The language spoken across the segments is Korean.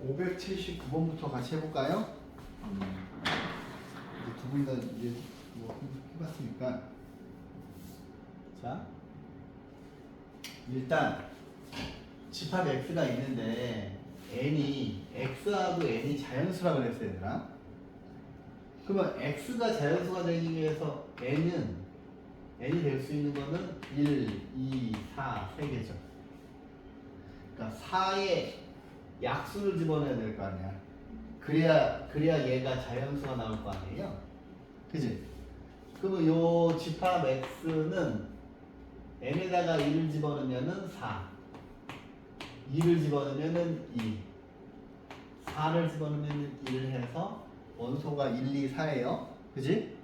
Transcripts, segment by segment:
579번부터 같이 해볼까요? 이제 두 분 다 이제 뭐 해봤으니까. 자, 일단 집합 x가 있는데 x하고 n이 자연수라 그랬어요, 얘들아. 그러면 x가 자연수가 되기 위해서 n이 될 수 있는 거는 1, 2, 4, 3개죠. 그러니까 4에 약수를 집어넣어야 될 거 아니야. 그래야 얘가 자연수가 나올 거 아니에요. 그지? 그러면 요 집합 x는 n에다가 1을 집어넣으면은 4, 2를 집어넣으면은 2, 4를 집어넣으면 1 해서 원소가 1, 2, 4예요. 그지?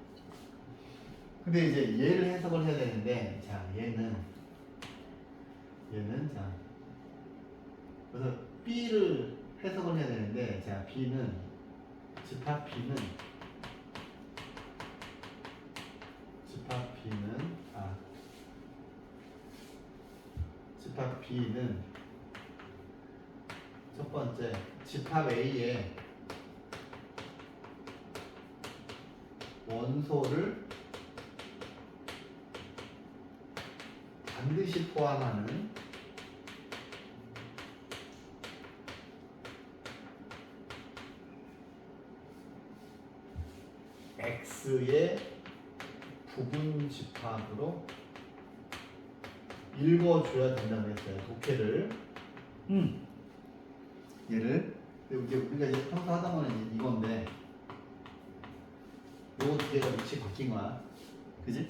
근데 이제 얘를 해석을 해야 되는데, 자, 얘는 자, 그래서 B를 해석을 해야 되는데, 자, 집합 B는 첫 번째 집합 A에 원소를 반드시 포함하는 X의 부분 집합으로 읽어줘야 된다고 했어요. 독해를. 얘를 우리가 이제 평소 하다 보면 이건데 요거 두 개가 위치 바뀐 거야. 그지?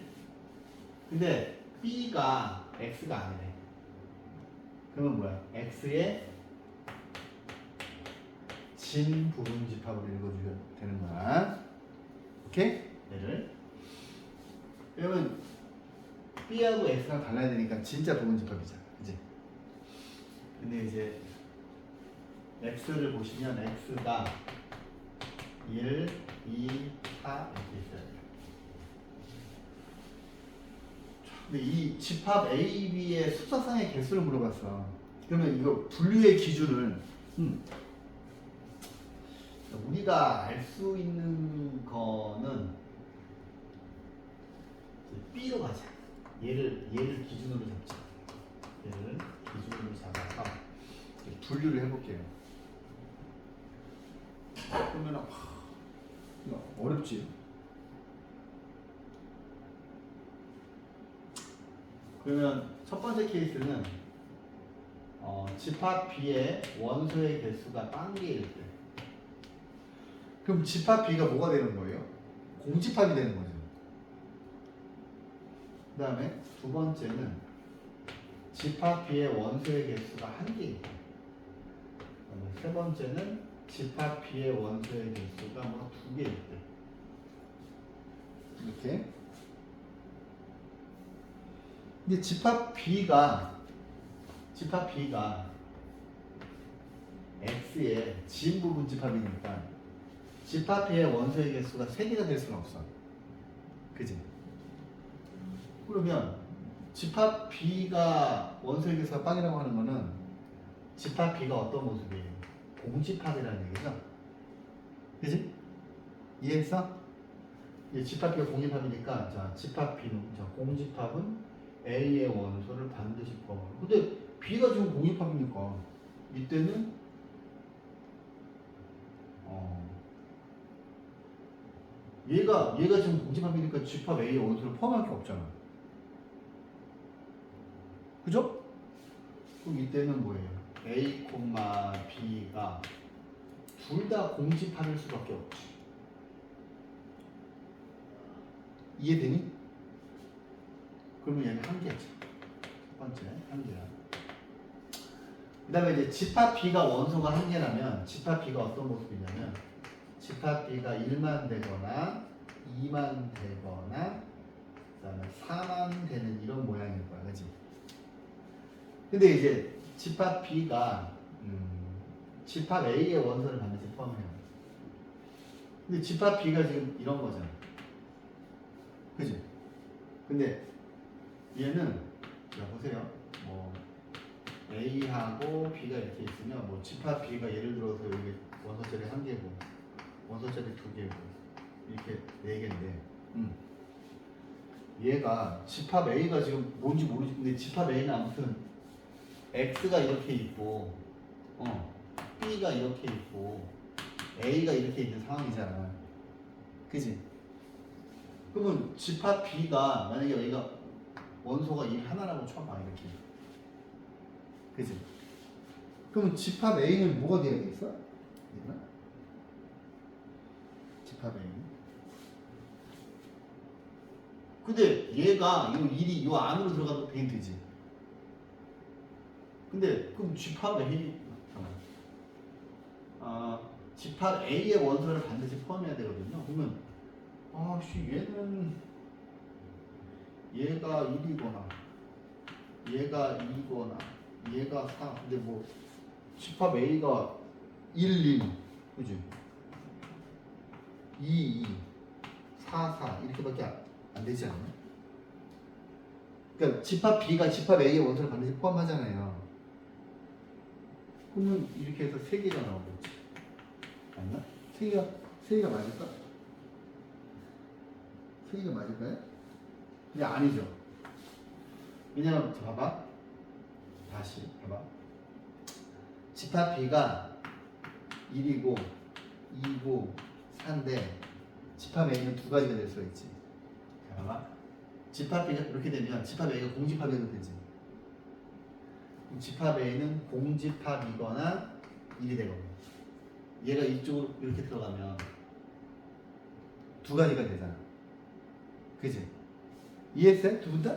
근데 B가 X가 아니래. 그러면 뭐야? X의 진 부분 집합으로 읽어줘야 되는 거야. 오케이? 얘를. 그러면 B하고 X랑 달라야 되니까 진짜 부분 집합이잖아. 그지? 근데 이제 X를 보시면 X가 1, 2, 4 이렇게 있어요. 근데 이 집합 A, B의 수사상의 개수를 물어봤어. 그러면 이거 분류의 기준을 우리가 알 수 있는 거는 B로 가자. 얘를 기준으로 잡자. 얘를 기준으로 잡아서 분류를 해볼게요. 그러면 어렵지. 그러면 첫 번째 케이스는 집합 B의 원소의 개수가 딴개일 때. 그럼 집합 B가 뭐가 되는 거예요? 공집합이 되는 거죠. 그 다음에 두 번째는 집합 B의 원소의 개수가 한 개일 때. 세 번째는 집합 B의 원소의 개수가 두 개일 때. 이렇게. 근데 집합 B가 X의 진 부분 집합이니까 집합 B의 원소의 개수가 3개가 될 수는 없어. 그지? 그러면 집합 B가 원소의 개수가 빵이라고 하는 거는 집합 B가 어떤 모습이에요? 공집합이라는 얘기죠? 그지? 이해했어? 집합 B가 공집합이니까 자, 집합 B는 공집합은 A의 원소를 반드시 포함하고. 근데 B가 지금 공집합이니까 이때는 얘가 지금 공집합이니까 집합 A의 원소를 포함할 게 없잖아. 그죠? 그럼 이때는 뭐예요? A, B가 둘 다 공집합일 수밖에 없지. 이해되니? 그러면 얘는 한 개지. 첫 번째, 한 개야. 그 다음에 이제 집합 B가 원소가 한 개라면 집합 B가 어떤 모습이냐면 집합 B가 1만 되거나 2만 되거나 그 다음에 4만 되는 이런 모양일 거야. 그치? 근데 이제 집합 B가 집합 A의 원소를 반드시 포함해요. 근데 집합 B가 지금 이런 거잖아. 그치? 근데 얘는 자 보세요. A하고 B가 이렇게 있으면 뭐 집합 B가 예를 들어서 여기 원소짜리 1개고 원소짜리 2개고 이렇게 4개인데 얘가 집합 A가 지금 뭔지 모르지. 근데 집합 A는 아무튼 X가 이렇게 있고 B가 이렇게 있고 A가 이렇게 있는 상황이잖아. 그지? 그러면 집합 B가 만약에 여기가 원소가 이 하나라고 쳐봐 이렇게. 그지? 그러면 집합 A는 뭐가 되어야겠어? 얘는? 집합 A는? 근데 얘가 이 일이 이 안으로 들어가도 되지. 근데 그럼 집합 A 집합 A의 원소를 반드시 포함해야 되거든요. 그러면 얘는 얘가 1이거나 얘가 2거나 얘가 4. 근데 뭐 집합 A가 1, 1 그지? 2, 2 4, 4 이렇게밖에 안 되지 않나? 그러니까 집합 B가 집합 A의 원소를 반드시 포함하잖아요. 그러면 이렇게 해서 3개가 나오겠지. 맞나? 3개가 맞을까? 3개가 맞을까요? 근데 아니죠. 왜냐면 봐봐. 다시 봐봐. 집합 B가 1이고 2고 4인데 집합 A는 2가지가 될 수가 있지. 자, 봐봐. 집합 B가 이렇게 되면 집합 A가 공집합이 되지. 집합 A는 공집합이거나 1이 되거든. 얘가 이쪽으로 이렇게 들어가면 2가지가 되잖아. 그지? 이해했어요? 두 분 다?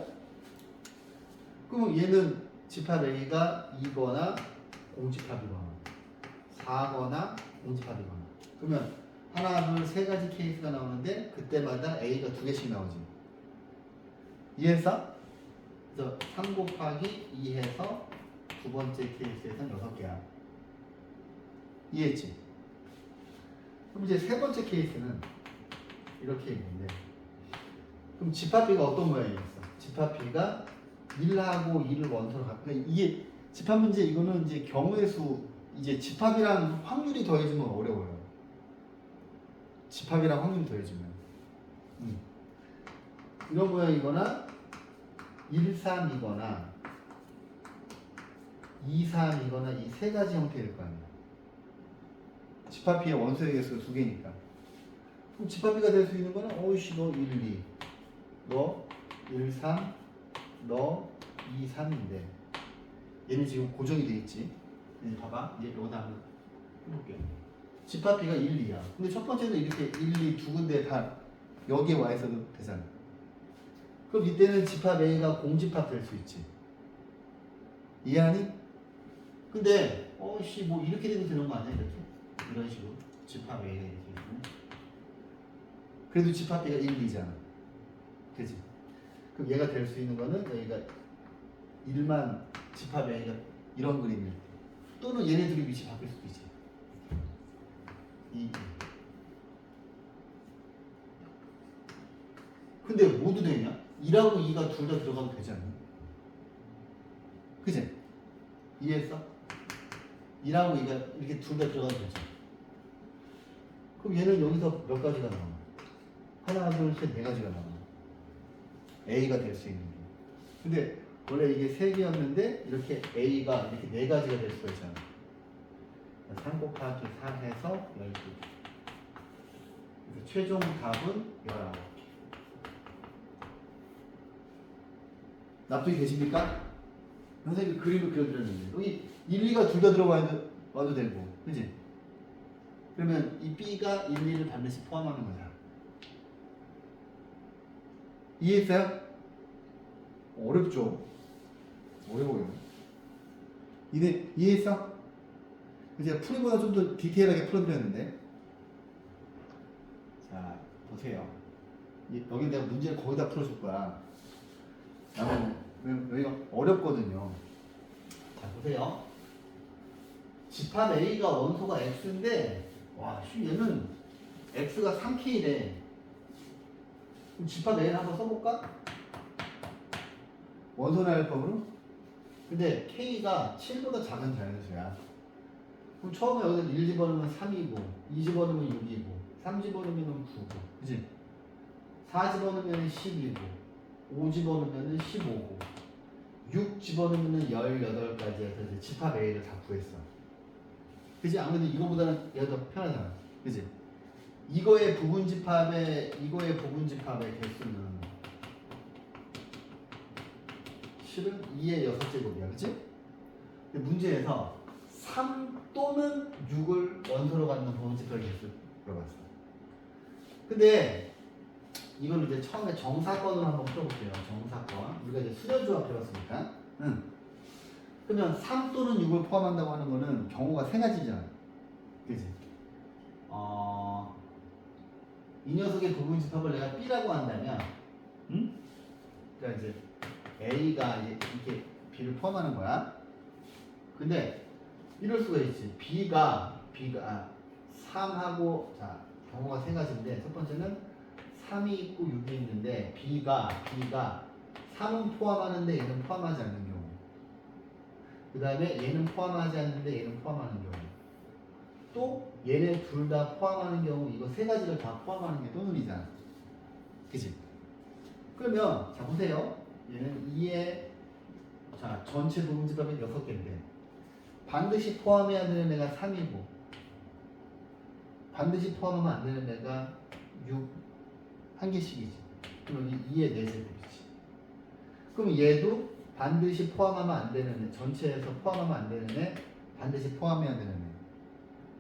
그럼 얘는 집합 A가 2거나 공집합이거나 4거나 공집합이거나 그러면 하나, 둘, 3가지 케이스가 나오는데 그때마다 A가 2개씩 나오지. 이해했어? 그래서 3 곱하기 2 해서 두 번째 케이스에서는 6개야. 이해했지? 그럼 이제 세 번째 케이스는 이렇게 있는데 그럼 집합 B가 어떤 모양이겠어? 집합 B가 1하고 2를 원소로 갖고 그러니까 이게 집합 문제 이거는 이제 경우의 수 이제 집합이랑 확률이 더해지면 어려워요. 집합이랑 확률이 더해지면 이런 모양이거나 1, 3이거나 2, 3이거나 이 3가지 형태일 거 아니야. 집합 B의 원소의 개수가 2개니까. 그럼 집합 B가 될 수 있는 거는 너 1, 2, 너 1, 3, 너 2, 3인데 얘는 지금 고정이 돼 있지. 봐봐. 이제 여기다 한번 해볼게요. 집합 B가 1, 2야. 근데 첫 번째는 이렇게 1, 2 두 군데 다 여기에 와 있어도 되잖아. 그럼 이때는 집합 A가 공집합 될 수 있지. 이해하니? 근데 뭐 이렇게 되면 되는 거 아니야? 이렇게 이런 식으로 집합 A가 이렇게 있으면 그래도 집합 B가 1, 2잖아. 그지? 그럼 얘가 될 수 있는 거는 여기가 1만 집합 A가 이런 그림일 또는 얘네들이 위치 바뀔 수도 있지. 2. 근데 모두 되냐? 2하고 2가 둘 다 들어가도 되지 않나? 그치? 이해했어? 2하고 2가 이렇게 둘 다 들어가도 되지. 그럼 얘는 여기서 몇 가지가 나와? 하나, 둘, 셋, 4가지가 나와. A가 될 수 있는 게. 근데 원래 이게 3개였는데 이렇게 A가 이렇게 4가지가 될 수가 있잖아. 3 곱하기 4 해서 12개. 그래서 최종 답은 19개. 납득이 되십니까? 선생님이 그림을 그려드렸는데 여기 1, 2가 둘 다 들어와도 되고 그치? 그러면 이 B가 1, 2를 반드시 포함하는 거야. 이해했어요? 어렵죠? 어려워요. 이해했어? 제가 풀이보다 좀 더 디테일하게 풀어드렸는데 자 보세요. 여기 내가 문제를 거기다 풀어줄 거야. 여기가 어렵거든요. 자 보세요. 집합 A가 원소가 X인데 얘는 X가 3K래. 그럼 집합 A를 한번 써볼까? 원소 나열법으로 근데 K가 7보다 작은 자연수야. 그럼 처음에 여기서 1 집어넣으면 3이고 2 집어넣으면 6이고 3 집어넣으면 9고 그치? 4 집어넣으면 10이고 5 집어넣으면 15고 6 집어넣으면 18까지 해서 이제 집합 A를 다 구했어. 그치? 아무래도 이거보다는 얘가 더 편하잖아. 그치? 이거의 부분 집합의 개수는 실은 2의 6제곱이야. 그치? 근데 문제에서 3 또는 6을 원소로 갖는 부분 집합의 개수 물어봤어. 근데 이걸 이제 처음에 정사건으로 한번 풀어볼게요. 정사건. 우리가 이제 수렴조합 배웠으니까. 그러면 3 또는 6을 포함한다고 하는 거는 경우가 세 가지잖아. 그치? 이 녀석의 부분 집합을 내가 B라고 한다면, 그러니까 이제 A가 이렇게 B를 포함하는 거야. 근데 이럴 수가 있지. B가 3하고 자 경우가 세 가지인데 첫 번째는 3이 있고 6이 있는데 B가 3은 포함하는데 얘는 포함하지 않는 경우. 그 다음에 얘는 포함하지 않는데 얘는 포함하는 경우. 또 얘네 둘 다 포함하는 경우. 이거 세 가지를 다 포함하는 게 또는이잖아. 그치? 그러면 자 보세요. 얘는 2의 자 전체 부분 집합이 6개인데 반드시 포함해야 되는 애가 3이고 반드시 포함하면 안 되는 애가 6 한 개씩이지. 그럼 2의 4제곱이지. 그럼 얘도 반드시 포함하면 안 되는 애, 전체에서 포함하면 안 되는 애, 반드시 포함해야 되는 애.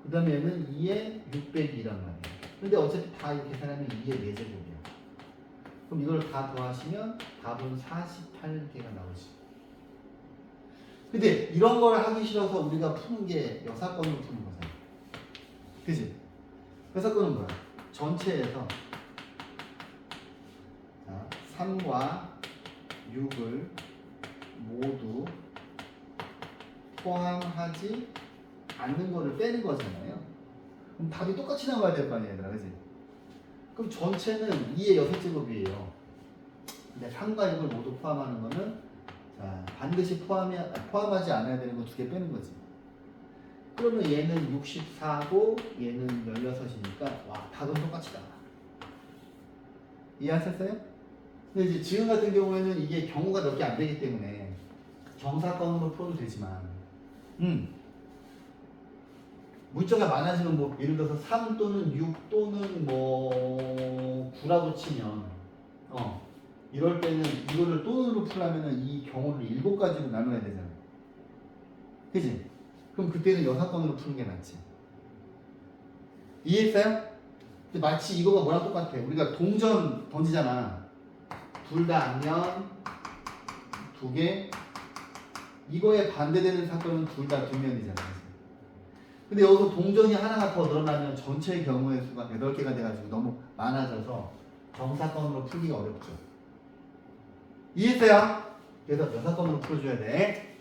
그 다음에 얘는 2의 600이란 말이야. 근데 어차피 다 이렇게 계산하면 2의 4제곱이야. 그럼 이걸 다 더하시면 답은 48개가 나오지. 근데 이런 걸 하기 싫어서 우리가 푸는 게 여사건으로 푸는 거잖아. 그치? 여사건은 뭐야? 전체에서 3과 6을 모두 포함하지 않는 거를 빼는 거잖아요. 그럼 답이 똑같이 나와야 될 거 아니야, 얘들아, 그치? 그럼 전체는 2의 6제곱이에요. 근데 3과 6을 모두 포함하는 거는 자, 반드시 포함하지 않아야 되는 거 2개 빼는 거지. 그러면 얘는 64고 얘는 16이니까 와, 답은 똑같이 나와. 이해하셨어요? 근데 이제 지금 같은 경우에는 이게 경우가 몇 개 안 되기 때문에 정사건으로 풀어도 되지만 문자가 많아지면 뭐 예를 들어서 3 또는 6 또는 뭐 9라고 치면 이럴 때는 이거를 또는으로 풀려면은 이 경우를 7가지로 나눠야 되잖아. 그치? 그럼 그때는 여사건으로 푸는 게 낫지. 이해했어요? 근데 마치 이거가 뭐랑 똑같아. 우리가 동전 던지잖아. 둘 다 앞면 2개. 이거에 반대되는 사건은 둘 다 뒷면이잖아. 근데 여기서 동전이 하나가 더 늘어나면 전체의 경우의 수가 8개가 돼가지고 너무 많아져서 정사건으로 풀기가 어렵죠. 이해했어요? 그래서 여사건으로 풀어줘야 돼.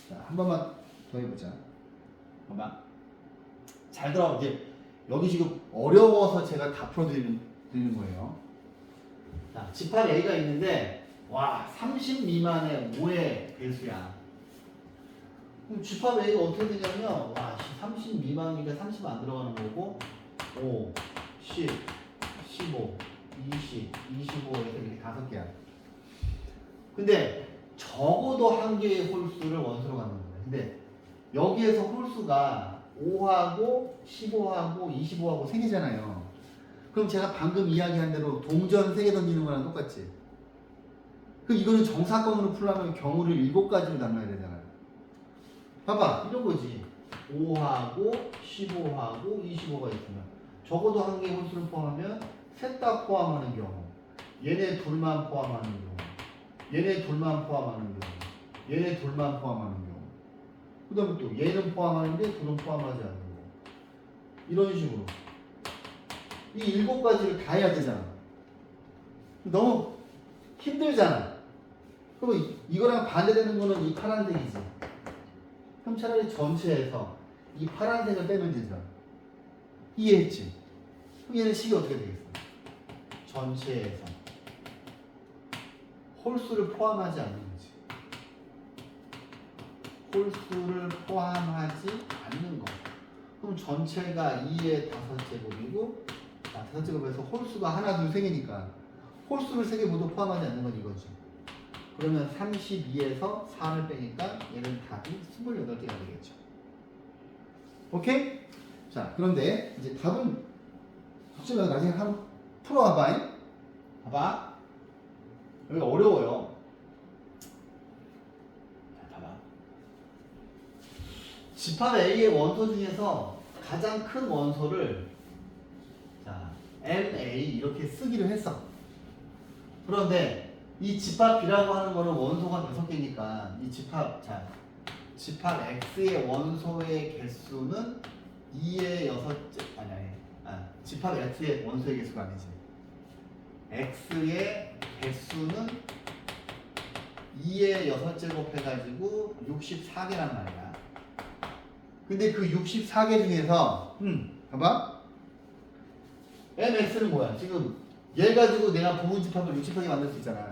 자, 한 번만 더 해보자. 봐봐. 잘 들어. 이제 여기 지금 어려워서 제가 다 풀어드리는 거예요. 자, 집합 A가 있는데 와 30 미만의 5의 배수야. 그럼 집합 A가 어떻게 되냐면 와 30 미만이니까 30 안 들어가는 거고 5, 10, 15, 20, 25에서 이렇게 5개야. 근데 적어도 한 개의 홀수를 원소로 갖는 거야. 근데 여기에서 홀수가 5하고 15하고 25하고 3개잖아요. 그럼 제가 방금 이야기한 대로 동전 3개 던지는 거랑 똑같지. 그럼 이거는 정사건으로 풀려면 경우를 7가지로 나눠야 되잖아요. 봐봐 이런 거지. 5하고 15하고 25가 있으면 적어도 한 개의 홀수를 포함하면 셋 다 포함하는 경우, 얘네 둘만 포함하는 경우, 얘네 둘만 포함하는 경우, 얘네 둘만 포함하는 경우, 그 다음에 또 얘는 포함하는데 둘은 포함하지 않는 경우. 이런 식으로 이 7가지를 다 해야 되잖아. 너무 힘들잖아. 그럼 이거랑 반대되는 거는 이 파란색이지. 그럼 차라리 전체에서 이 파란색을 빼면 되죠. 이해했지? 그럼 얘는 식이 어떻게 되겠어? 전체에서 홀수를 포함하지 않는 거지. 홀수를 포함하지 않는 거. 그럼 전체가 2의 5제곱이고, 자, 5제곱에서 홀수가 하나, 둘, 세 개니까 홀수를 3개 모두 포함하지 않는 건 이거지. 그러면 32에서 4를 빼니까 얘는 답이 28개가 되겠죠. 오케이? 자, 그런데 이제 답은 걱정이 나중에 한번 풀어봐봐. 봐봐. 여기 어려워요. 자, 봐봐. 집합 A의 원소 중에서 가장 큰 원소를 자, MA 이렇게 쓰기로 했어. 그런데 이 집합 B라고 하는 거는 원소가 6개니까 이 집합 X의 원소의 개수는 2의 6째 집합 X의 원소의 개수가 아니지. X의 개수는 2의 6제곱 해가지고 64개란 말이야. 근데 그 64개 중에서 봐봐. MX는 뭐야? 지금 얘 가지고 내가 부분집합을 60하게 만들 수 있잖아.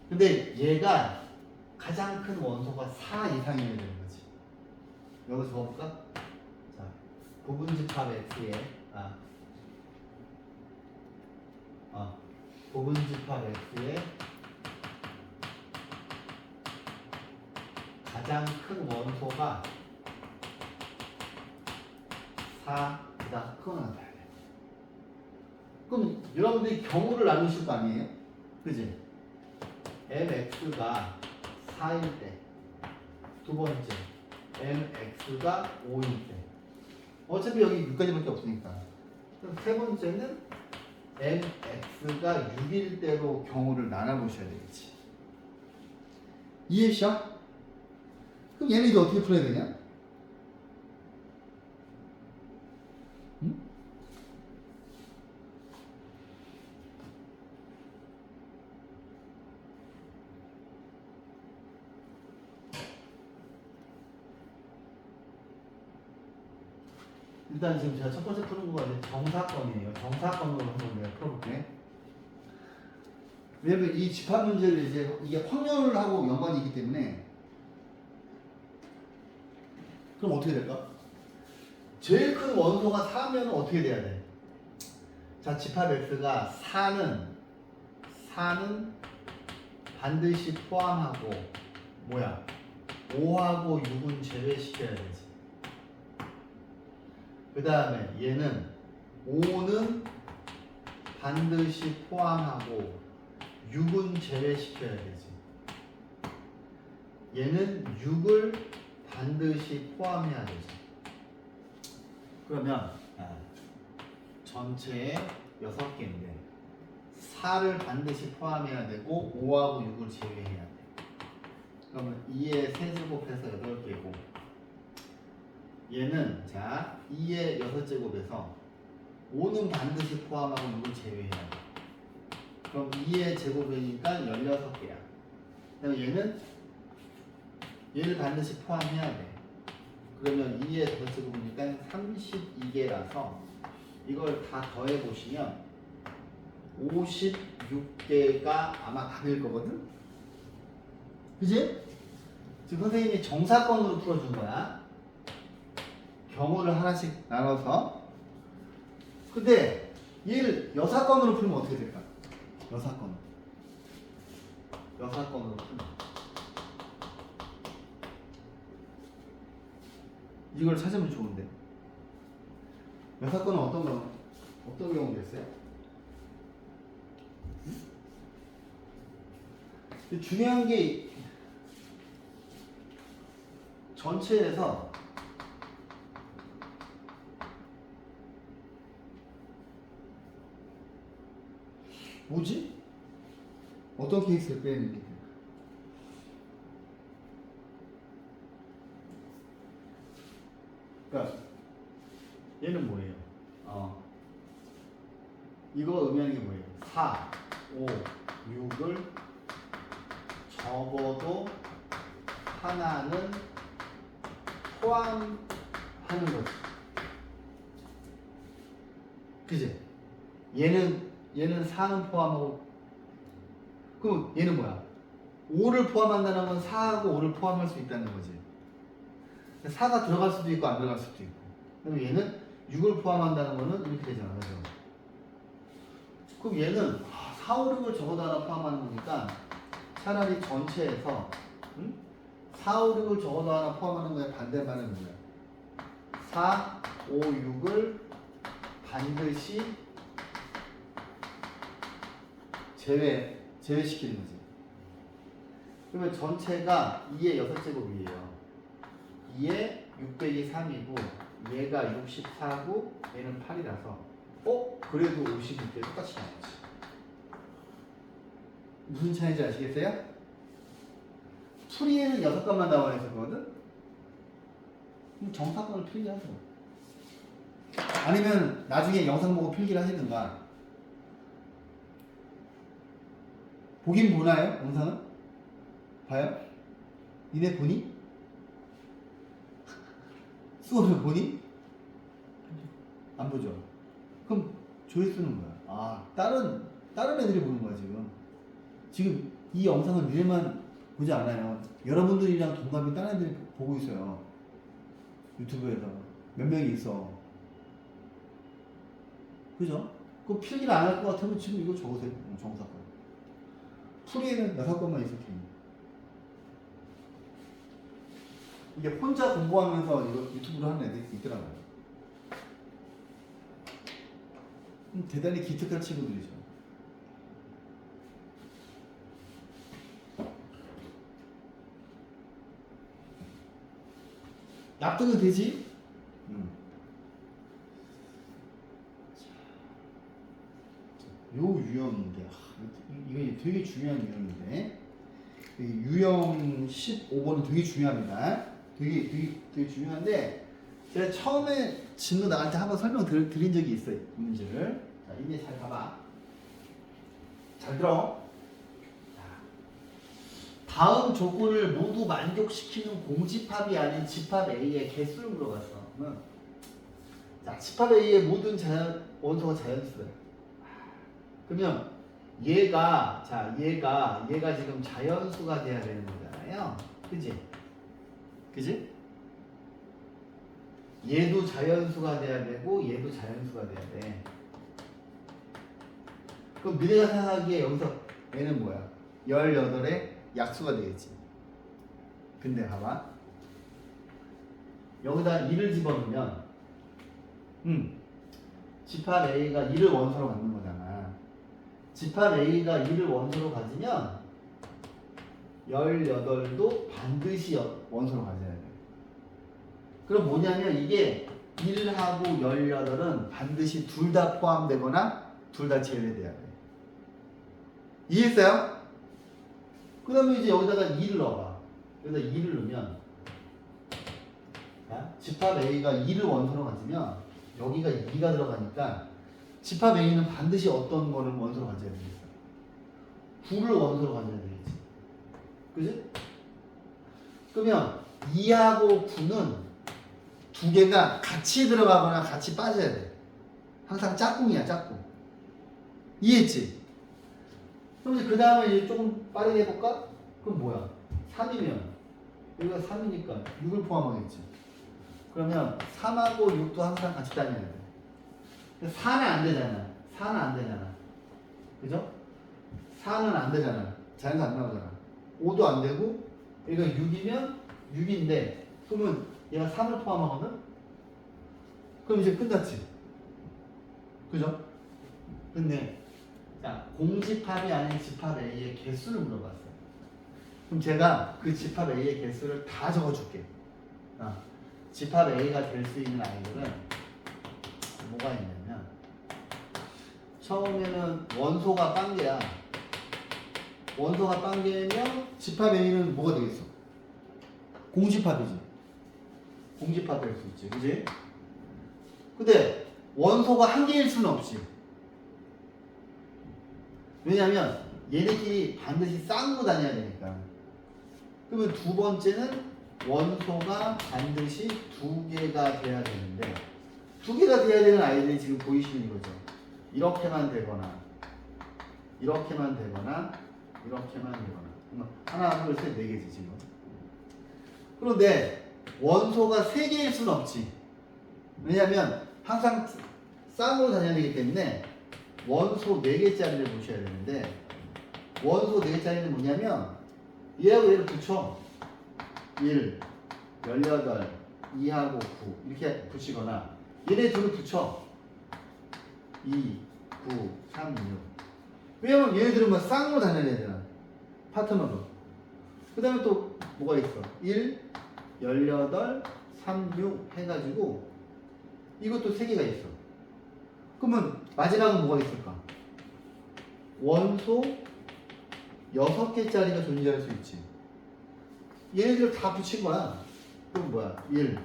근데 얘가 가장 큰 원소가 4 이상이어야 되는 거지. 여기서 적어볼까? 자, 부분집합 X에 부분집합 X에 가장 큰 원소가 4보다 크거나 같아야 돼. 그럼 여러분들이 경우를 나누실 거 아니에요? 그지? mx가 4일 때, 두 번째 mx가 5일 때. 어차피 여기 6가지밖에 없으니까. 그럼 세 번째는 mx가 6일 때로 경우를 나눠보셔야 되겠지. 이해하셔? 그럼 얘는 이제 어떻게 풀어야 되냐? 응? 일단 지금 제가 첫 번째 푸는 거가 이제 정사건이에요. 정사건으로 한번 내가 풀어볼게. 왜냐면 이 집합 문제를 이제 이게 확률하고 연관이 있기 때문에. 그럼 어떻게 될까? 제일 큰 원소가 4면 어떻게 돼야 돼? 자, 집합 X가 4는 반드시 포함하고 뭐야? 5하고 6은 제외시켜야 되지. 그 다음에 얘는 5는 반드시 포함하고 6은 제외시켜야 되지. 얘는 6을 반드시 포함해야 되지. 그러면 전체에 6개인데 4를 반드시 포함해야 되고 5하고 6을 제외해야 돼. 그러면 2의 세제곱해서 8개고 얘는 자 2의 6제곱에서 5는 반드시 포함하고 6을 제외해야 돼. 그럼 2의 제곱이니까 16개야. 그다음에 얘를 반드시 포함해야 돼. 그러면 2의 5제곱이니까 32개라서 이걸 다 더해 보시면 56개가 아마 답일 거거든? 그지? 지금 선생님이 정사건으로 풀어준 거야. 경우를 하나씩 나눠서. 근데 얘를 여사건으로 풀면 어떻게 될까? 여사건으로 풀면 이걸 찾으면 좋은데. 여사건은 어떤 경우가 있어요? 응? 중요한 게 전체에서 뭐지? 어떤 케이스를 빼는 게 될까? 그러니까 얘는 뭐예요? 이거 의미하는 게 뭐예요? 4, 5, 6을 적어도 하나는 포함하는 거지. 그지? 얘는 4는 포함하고, 그럼 얘는 뭐야? 5를 포함한다는 건 4하고 5를 포함할 수 있다는 거지. 4가 들어갈 수도 있고 안 들어갈 수도 있고. 그럼 얘는 6을 포함한다는 거는 이렇게 되잖아. 그죠? 그럼 얘는 4, 5, 6을 적어도 하나 포함하는 거니까 차라리 전체에서 4, 5, 6을 적어도 하나 포함하는 거에 반대말은 뭐야? 4, 5, 6을 반드시 제외시키는 거지. 그러면 전체가 2의 6제곱이에요. 2에 6 빼기 3이고 얘가 64고 얘는 8이라서 그래도 56대 똑같이 나오지. 무슨 차이인지 아시겠어요? 풀이에는 6건만 나와 있었거든? 그럼 정사건을 필기하죠. 아니면 나중에 영상 보고 필기를 하시든가. 보긴 보나요? 영상은? 봐요? 니네 보니? 수업을 보니? 안 보죠? 그럼 조회수는 뭐야? 다른 애들이 보는 거야, 지금 이 영상을 니네만 보지 않아요. 여러분들이랑 동갑인 다른 애들이 보고 있어요. 유튜브에서. 몇 명이 있어. 그죠? 그럼 필기를 안 할 것 같으면 지금 이거 적으세요. 정사건. 풀이에는 6건만 있을 테니. 이게 혼자 공부하면서 이거 유튜브로 하는 애들이 있더라고요. 대단히 기특한 친구들이죠. 납득은 되지? 요 유형인데, 이게 되게 중요한 유형인데, 유형 15번은 되게 중요합니다. 되게 중요한데, 제가 처음에 진로 나갈 때 한번 설명드린 적이 있어요. 문제를. 자, 이제 잘 봐봐. 잘 들어. 다음 조건을 모두 만족시키는 공집합이 아닌 집합 A의 개수를 물어봤어. 자, 집합 A의 모든 원소가 자연수야. 그러면 얘가 지금 자연수가 돼야 되는 거잖아요. 그지? 얘도 자연수가 돼야 되고 얘도 자연수가 돼야 돼. 그럼 미래가 생각하기에 여기서 얘는 뭐야? 18의 약수가 되겠지. 근데 봐봐. 여기다 2를 집어넣으면 집합 A가 2를 원소로 갖는 거잖아. 집합 A가 2를 원소로 가지면 18도 반드시 원소로 가져야 돼. 그럼 뭐냐면 이게 1하고 18은 반드시 둘 다 포함되거나 둘 다 제외돼야 돼. 이해했어요? 그 다음에 이제 여기다가 2를 넣어봐. 여기다 2를 넣으면 집합 A가 2를 원소로 가지면 여기가 2가 들어가니까 집합 A는 반드시 어떤 거는 원소로 가져야 되겠어? 9를 원소로 가져야 되겠지. 그지? 그러면 2하고 9는 두 개가 같이 들어가거나 같이 빠져야 돼. 항상 짝꿍이야, 짝꿍. 이해했지? 그럼 이제 그 다음에 이제 조금 빠르게 해볼까? 그럼 뭐야? 3이면 여기가 3이니까 6을 포함하겠지. 그러면 3하고 6도 항상 같이 다녀야 돼. 4는 안 되잖아. 4는 안 되잖아. 그죠? 4는 안 되잖아. 자연수 안 나오잖아. 5도 안 되고 여기가 6이면 6인데 그러면 얘가 3을 포함하거든? 그럼 이제 끝났지. 그죠? 근데 자, 공집합이 아닌 집합 A의 개수를 물어봤어요. 그럼 제가 그 집합 A의 개수를 다 적어줄게. 집합 A가 될 수 있는 아이들은 뭐가 있냐면 처음에는 원소가 빵개야. 원소가 빵개면 집합 A는 뭐가 되겠어? 공집합이지. 공집합 될 수 있지. 그지? 근데 원소가 한 개일 수는 없지. 왜냐면 얘네끼리 반드시 쌍으로 다녀야 되니까. 그러면 두 번째는 원소가 반드시 두 개가 돼야 되는데 두 개가 돼야 되는 아이들이 지금 보이시는 거죠. 이렇게만 되거나 이렇게만 되거나 이렇게만 되거나 하나, 둘, 셋, 네 개지 지금. 그런데 원소가 3개일 수는 없지. 왜냐면 항상 쌍으로 다녀야 되기 때문에 원소 4개짜리를 보셔야 되는데, 원소 4개짜리는 뭐냐면 얘하고 얘를 붙여. 1, 18, 2하고 9 이렇게 붙이거나, 얘네 둘을 붙여. 2, 9, 3, 6. 왜냐면 얘네들은 뭐 쌍으로 다녀야 되잖아. 파트너로. 그 다음에 또 뭐가 있어? 1, 18, 3, 6 해가지고 이것도 3개가 있어. 그러면 마지막은 뭐가 있을까? 원소 6개짜리가 존재할 수 있지. 얘네들 다 붙인 거야. 그럼 뭐야? 1,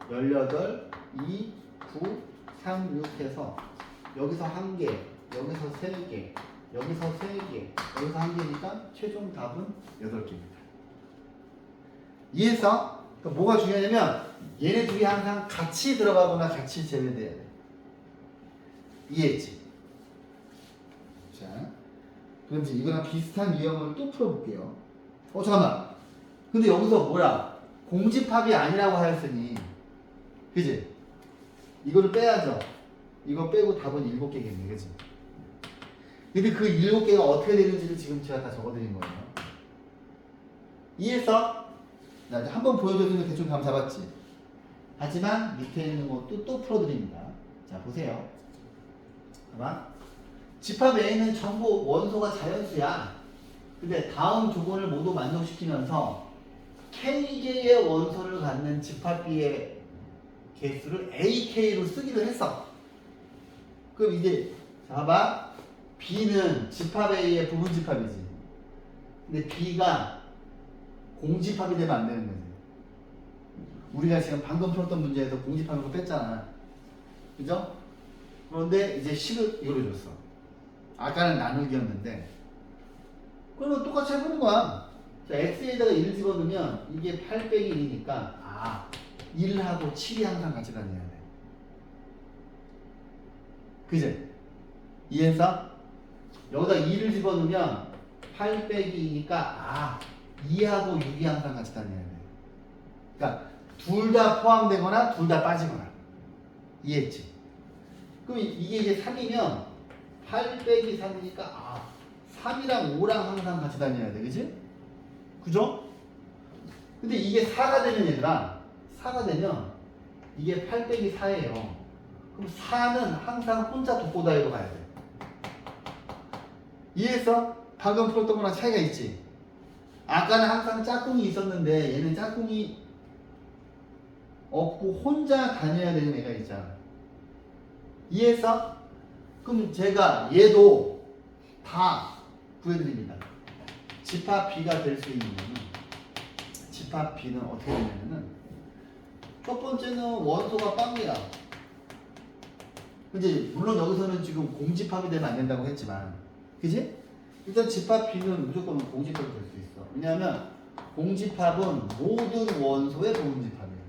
18, 2, 9, 3, 6 해서 여기서 1개, 여기서 3개, 여기서 3개, 여기서 1개니까 최종 답은 8개입니다. 이해했어? 그러니까 뭐가 중요하냐면 얘네 둘이 항상 같이 들어가거나 같이 제외돼야 돼. 이해했지? 자, 그럼 이제 이거랑 비슷한 유형을 또 풀어볼게요. 잠깐만. 근데 여기서 뭐야? 공집합이 아니라고 하였으니, 그지? 이거를 빼야죠. 이거 빼고 답은 7개겠네, 그지? 근데 그 7개가 어떻게 되는지를 지금 제가 다 적어드린 거예요. 이해했어? 나 이제 한번 보여줬으면 대충 감 잡았지? 하지만 밑에 있는 것도 또 풀어드립니다. 자, 보세요. 봐봐. 집합 A는 전부 원소가 자연수야. 근데 다음 조건을 모두 만족시키면서 K개의 원소를 갖는 집합 B의 개수를 AK로 쓰기로 했어. 그럼 이제 봐봐. B는 집합 A의 부분집합이지. 근데 B가 공집합이 되면 안 되는 거지. 우리가 지금 방금 풀었던 문제에서 공집합인 거 뺐잖아. 그죠? 그런데 이제 식을 이걸로 줬어. 아까는 나누기였는데. 그러면 똑같이 해보는 거야. 자, x에다가 1을 집어넣으면 이게 8 빼기 1이니까 1하고 7이 항상 같이 다녀야 돼. 그지? 이해했어? 여기다 2를 집어넣으면 8 빼기 2니까 2하고 6이 항상 같이 다녀야 돼. 그러니까 둘 다 포함되거나 둘 다 빠지거나. 이해했지? 그럼 이게 이제 3이면 8 빼기 3이니까 3이랑 5랑 항상 같이 다녀야 돼. 그지? 그죠? 근데 이게 4가 되면 얘들아, 4가 되면 이게 8 빼기 4예요. 그럼 4는 항상 혼자 독고다이로 가야 돼. 이해했어? 방금 풀었던 거랑 차이가 있지? 아까는 항상 짝꿍이 있었는데 얘는 짝꿍이 없고 혼자 다녀야 되는 애가 있잖아. 이해했어? 그럼 제가 얘도 다 구해드립니다. 집합 B가 될 수 있는 집합 B는 어떻게 되냐면은, 첫 번째는 원소가 빵이야. 이제 물론 여기서는 지금 공집합이 되면 안 된다고 했지만, 그지? 일단 집합 B는 무조건 공집합이 될 수 있어. 왜냐하면 공집합은 모든 원소의 부분집합이에요.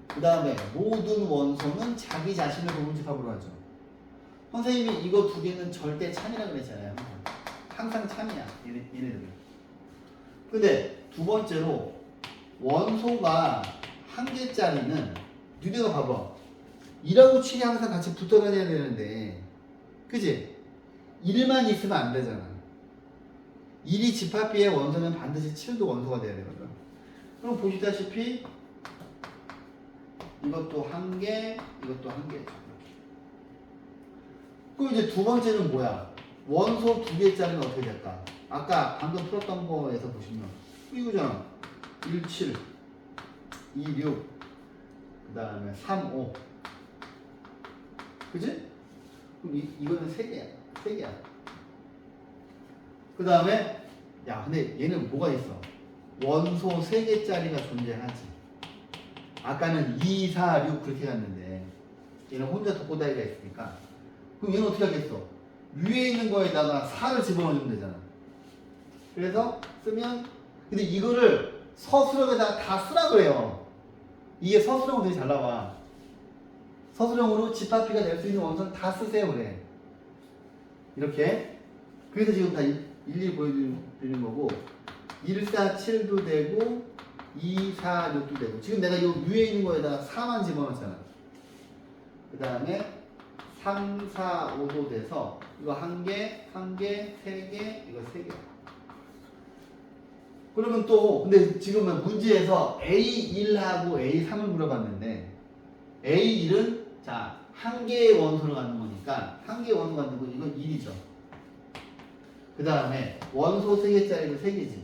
그 다음에 모든 원소는 자기 자신을 부분집합으로 하죠. 선생님이 이거 두 개는 절대 참이라고 그랬잖아요. 항상 참이야, 얘네들은. 근데 두 번째로 원소가 1개짜리는 니네가 봐봐. 1하고 7이 항상 같이 붙어 다녀야 되는데, 그지? 1만 있으면 안 되잖아. 1이 집합 B의 원소면 반드시 7도 원소가 돼야 되거든. 그럼 보시다시피 이것도 1개, 이것도 1개. 그럼 이제 두 번째는 뭐야? 원소 2개짜리는 어떻게 될까? 아까 방금 풀었던 거에서 보시면 이거잖아. 1, 7, 2, 6, 그 다음에 3, 5. 그지? 그럼 이거는 3개야. 3개야. 그 다음에 근데 얘는 뭐가 있어? 원소 3개짜리가 존재하지. 아까는 2, 4, 6 그렇게 갔는데 얘는 혼자 독고다이가 있으니까, 그럼 얘는 어떻게 하겠어? 위에 있는 거에다가 4를 집어넣으면 되잖아. 그래서 쓰면, 근데 이거를 서술형에다가 다 쓰라 그래요. 이게 서술형으로 되게 잘 나와. 서술형으로 집합 B가 될 수 있는 원소는 다 쓰세요 그래. 이렇게. 그래서 지금 다 일일이 보여드리는 거고, 1, 4, 7도 되고 2, 4, 6도 되고 지금 내가 이 위에 있는 거에다가 4만 집어넣었잖아. 그 다음에 3, 4, 5도 돼서 이거 1개, 1개, 3개, 이거 3개. 그러면 또 근데 지금은 문제에서 A1하고 A3을 물어봤는데 A1은 자, 한 개의 원소를 갖는 거니까 한 개의 원소 갖는 거 이건 1이죠. 그 다음에 원소 3개짜리도 3개지.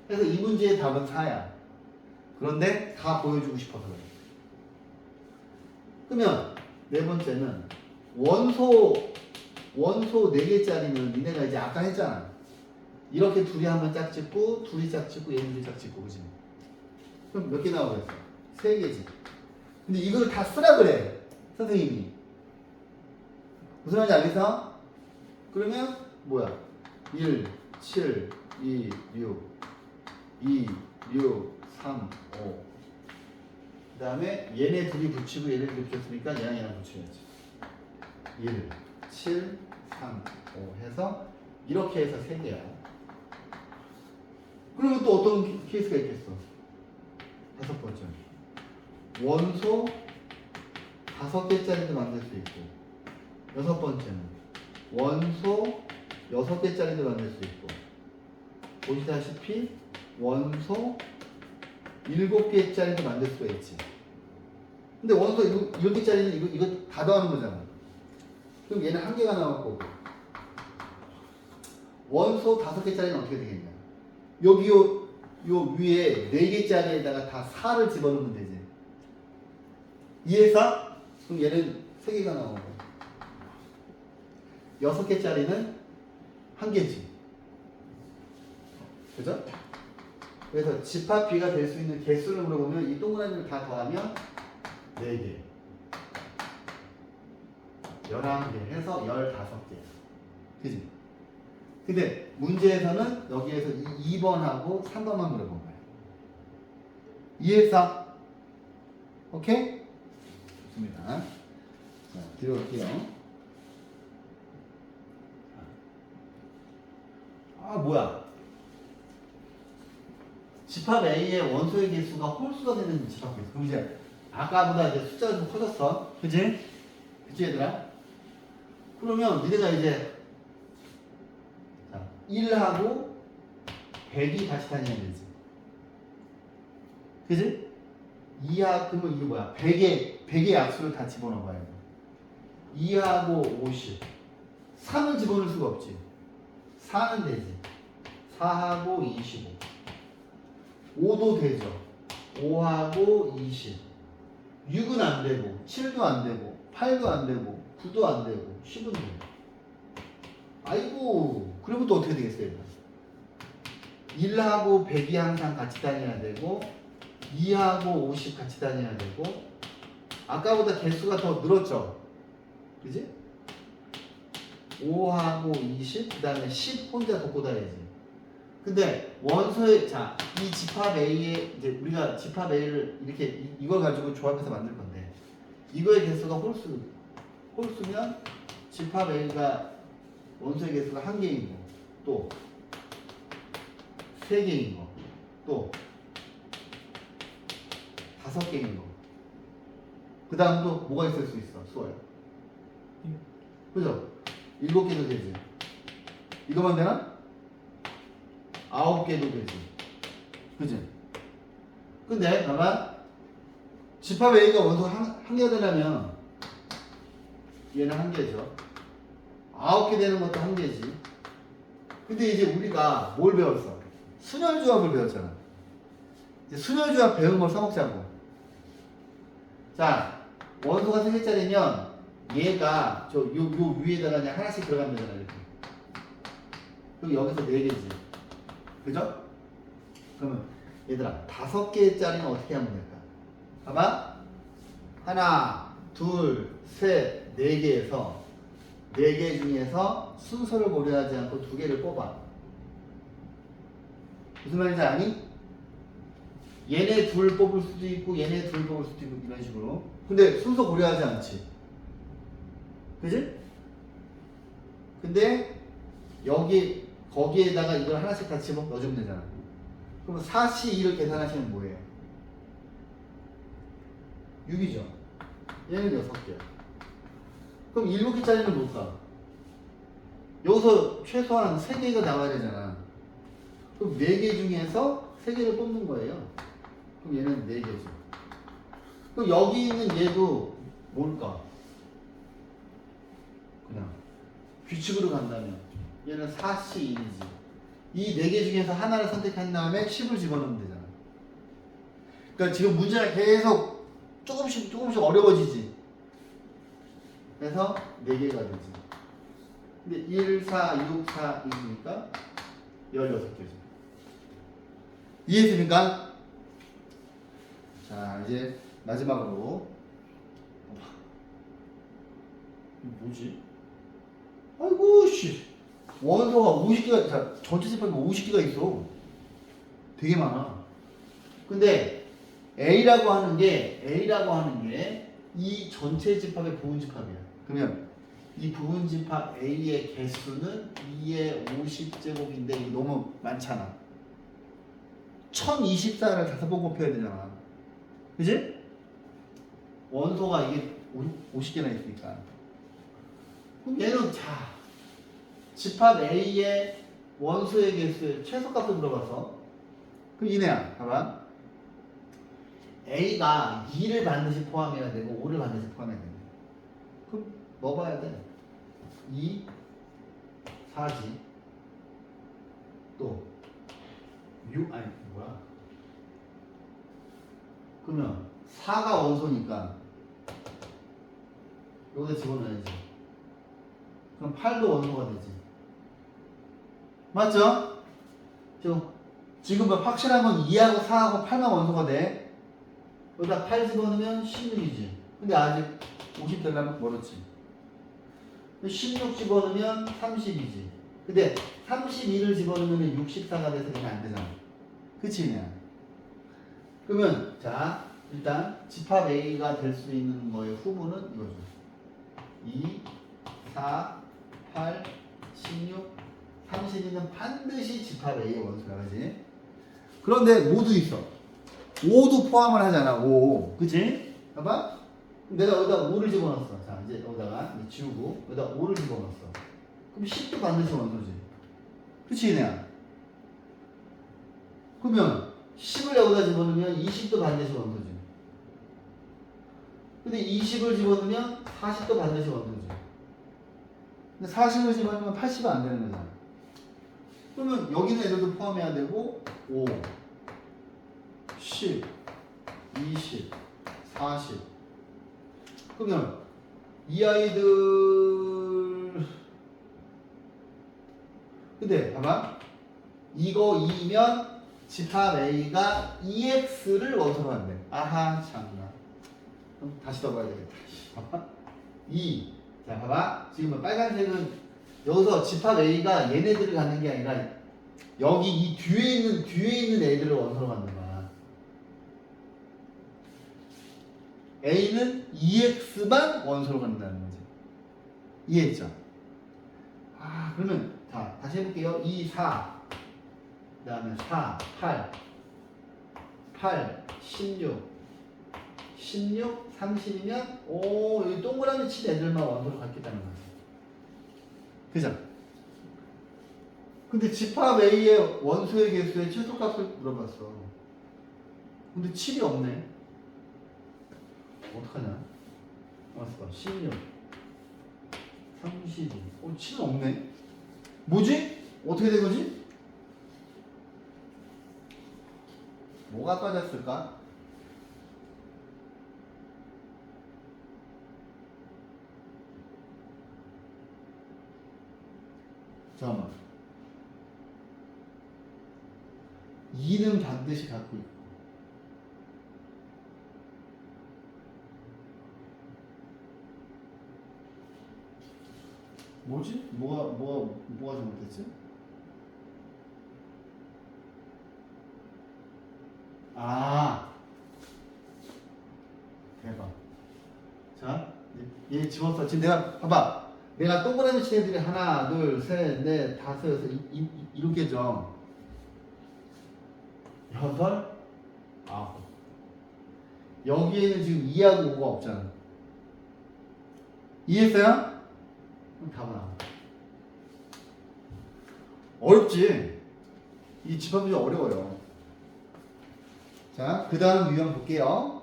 그래서 이 문제의 답은 4야. 그런데 다 보여주고 싶어서 그래. 그러면 네 번째는 원소 4개짜리는 니네가 이제 아까 했잖아. 이렇게 둘이 한번 짝 찍고 둘이 짝 찍고 얘는 둘이 짝 찍고 그지? 그럼 몇 개 나오겠어? 3개지. 근데 이걸 다 쓰라 그래 선생님이. 무슨 말인지 알겠어? 그러면 뭐야? 1, 7, 2, 6 2, 6, 3, 5 그 다음에 얘네 둘이 붙이고 얘네 둘이 붙였으니까 얘랑 얘랑 붙여야지. 1, 7, 3, 5 해서 이렇게 해서 3개야. 그리고 또 어떤 케이스가 있겠어? 5번째 원소 5개짜리도 만들 수 있고 6번째는 원소 6개짜리도 만들 수 있고 보시다시피 원소 7개짜리도 만들 수가 있지. 근데 원소 7개짜리는 이거 다 더하는 거잖아. 그럼 얘는 1개가 나올 거고 원소 5개짜리는 어떻게 되겠냐? 여기 요 위에 4개짜리에다가 다 4를 집어넣으면 되지. 이해했어? 그럼 얘는 3개가 나오고 6개짜리는 1개지. 그죠? 그래서 집합 B가 될 수 있는 개수를 물어보면 이 동그라미를 다 더하면 4개 11개 해서 15개. 그지? 근데 문제에서는 여기에서 2번하고 3번만 물어본 거야. 이해했어? 오케이? 좋습니다. 자, 뒤로 올게요. 아, 뭐야? 집합 A의 원소의 개수가 홀수가 되는 집합 개수. 그럼 이제 아까보다 이제 숫자가 좀 커졌어. 그지? 그치, 얘들아? 그러면 니네가 이제 1하고 100이 같이 다녀야 되지. 그지? 2하, 그러면 이게 뭐야? 100의 약수를 다 집어넣어봐야 돼. 2하고 50. 3은 집어넣을 수가 없지. 4는 되지. 4하고 25. 5도 되죠. 5하고 20. 6은 안 되고, 7도 안 되고, 8도 안 되고, 9도 안 되고, 10은 되고. 아이고, 그러면 또 어떻게 되겠어요? 1하고 100이 항상 같이 다녀야 되고 2하고 50 같이 다녀야 되고 아까보다 개수가 더 늘었죠? 그지? 5하고 20, 그 다음에 10 혼자 돕고 다녀야지. 근데 원소의, 자, 이 집합 A에, 이제 우리가 집합 A를 이렇게 이걸 가지고 조합해서 만들 건데 이거의 개수가 홀수면 집합 A가 원소의 개수가 1개인 거, 또 3개인 거, 또 5개인 거. 그 다음 또 뭐가 있을 수 있어? 수어야. 그죠? 7개도 되지. 이거만 되나? 9개도 되지. 그지? 근데 봐봐. 집합 A가 원소 한 개가 되려면 얘는 1개죠. 9개 되는 것도 1개지. 근데 이제 우리가 뭘 배웠어? 순열조합을 배웠잖아. 이제 순열조합 배운 걸 써먹자고. 자, 원소가 3개짜리면 얘가 요 위에다가 그냥 하나씩 들어가면 되잖아, 이렇게. 그럼 여기서 4개지. 그죠? 그러면 얘들아, 5개짜리는 어떻게 하면 될까? 봐봐. 하나, 둘, 셋, 4개에서 4개 중에서 순서를 고려하지 않고 2개를 뽑아. 무슨 말인지 아니? 얘네 둘 뽑을 수도 있고 얘네 둘 뽑을 수도 있고 이런 식으로. 근데 순서 고려하지 않지. 그지? 근데 거기에다가 이걸 하나씩 다 집어 넣어주면 되잖아. 그럼 4C2를 계산하시면 뭐예요? 6이죠. 얘는 6개. 그럼 7개짜리는 못 사. 여기서 최소한 3개가 나와야 되잖아. 그럼 4개 중에서 3개를 뽑는 거예요. 그럼 얘는 4개죠. 그럼 여기 있는 얘도 뭘까? 그냥 규칙으로 간다면 얘는 4C1이지. 이 4개 중에서 하나를 선택한 다음에 10을 집어넣으면 되잖아. 그러니까 지금 문제가 계속 조금씩 어려워지지. 그래서 4개가 되지. 근데 1, 4, 6, 4, 2니까 16개죠. 이해했습니까? 자, 이제 마지막으로 뭐지? 아이고 씨, 원소가 50개가, 자, 전체 집합이 50개가 있어. 되게 많아. 근데 A라고 하는 게 이 전체 집합의 부분 집합이야. 그러면 이 부분 집합 A의 개수는 2의 50제곱인데 이거 너무 많잖아. 1024를 5번 곱해야 되잖아. 그지? 원소가 이게 50개나 있으니까. 그럼 얘는 자, 집합 A의 원소의 개수의 최소값을 물어봐서, 그럼 이네야, 봐봐. A가 2를 반드시 포함해야 되고 5를 반드시 포함해야 되고. 그럼 뭐 봐야 돼? 2, 4지. 또 6, 아니 뭐야? 그러면 4가 원소니까 여기다 집어넣어야지. 그럼 8도 원소가 되지. 맞죠? 지금 확실한 건 2하고 4하고 8만 원소가 돼. 여기다 8 집어넣으면 16이지. 근데 아직 50 되려면 멀었지. 16 집어넣으면 30이지. 근데 32를 집어넣으면 64가 돼서 그냥 안 되잖아. 그치? 그냥. 그러면 자, 일단 집합 A가 될 수 있는 거의 후보는 이거죠. 2, 4, 8, 16, 32는 반드시 집합 A의 원소야. 그지? 그런데 모두 있어. 5도 포함을 하잖아. 5. 그치? 봐봐. 내가 여기다 5를 집어넣었어. 자, 이제 여기다가 지우고 여기다 5를 집어넣었어. 그럼 10도 반드시 원소지. 그치, 이네야? 그러면 10을 여기다 집어넣으면 20도 반드시 원소지. 근데 20을 집어넣으면 40도 반드시 원소지. 근데 40을 집어넣으면 80은 안 되는 거잖아. 그러면 여기는 애들도 포함해야 되고 5, 10, 20, 40. 그러면 이 아이들, 근데 봐봐, 이거 2면 집합 A가 EX를 원소로 한대. 아하, 참나. 그럼 다시 더 봐야 되겠다. 봐봐. 2. 자, 봐봐. 지금 빨간색은 여기서 집합 A가 얘네들을 갖는 게 아니라 여기 이 뒤에 있는 애들을 원소로 갖는 거야. A는 EX만 원소로 갖는다는 거지. 이해했죠? 아, 그러면 자, 다시 해볼게요. 2, 4, 그 다음에 4, 8, 8, 16, 16, 30이면 오, 여기 동그라미 친 애들만 원소로 갖겠다는 거지. 그죠? 근데 집합 A의 원소의 개수의 최소값을 물어봤어. 근데 7이 없네. 어떡하냐? 왔어. 16, 32. 7은 없네. 뭐지? 어떻게 된 거지? 뭐가 빠졌을까? 잠깐만. 2는 반드시 갖고 있고. 뭐지? 뭐가 잘못됐지? 아, 대박. 자, 얘 집었어. 지금 내가, 봐봐. 내가 동그라미 친 애들이 하나, 둘, 셋, 넷, 다섯, 여섯, 7개죠. 8, 9. 여기에는 지금 2하고 5가 없잖아. 이해했어요? 그럼 답은 나와. 어렵지? 이 집합 문제 어려워요. 자, 그 다음 유형 볼게요.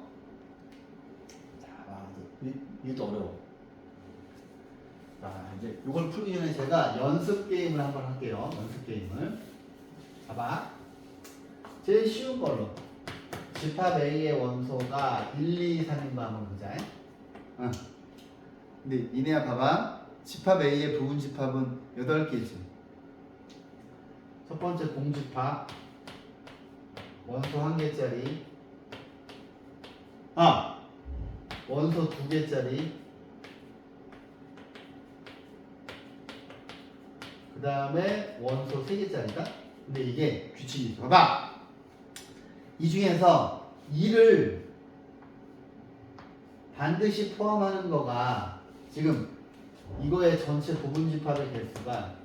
자, 이것도 어려워. 자, 이제 이걸 풀기 전에 제가 연습 게임을 한번 할게요. 연습 게임을. 봐봐. 제일 쉬운 걸로. 집합 A의 원소가 1, 2, 3인 거 한번 보자. 응. 근데 이네야 봐봐. 집합 A의 부분 집합은 8개지. 첫 번째 공집합. 원소 1개짜리. 원소 2개짜리. 그 다음에 원소 3개짜리다. 근데 이게 규칙이 있어. 봐봐. 이 중에서 2를 반드시 포함하는 거가 지금 이거의 전체 부분 집합의 개수가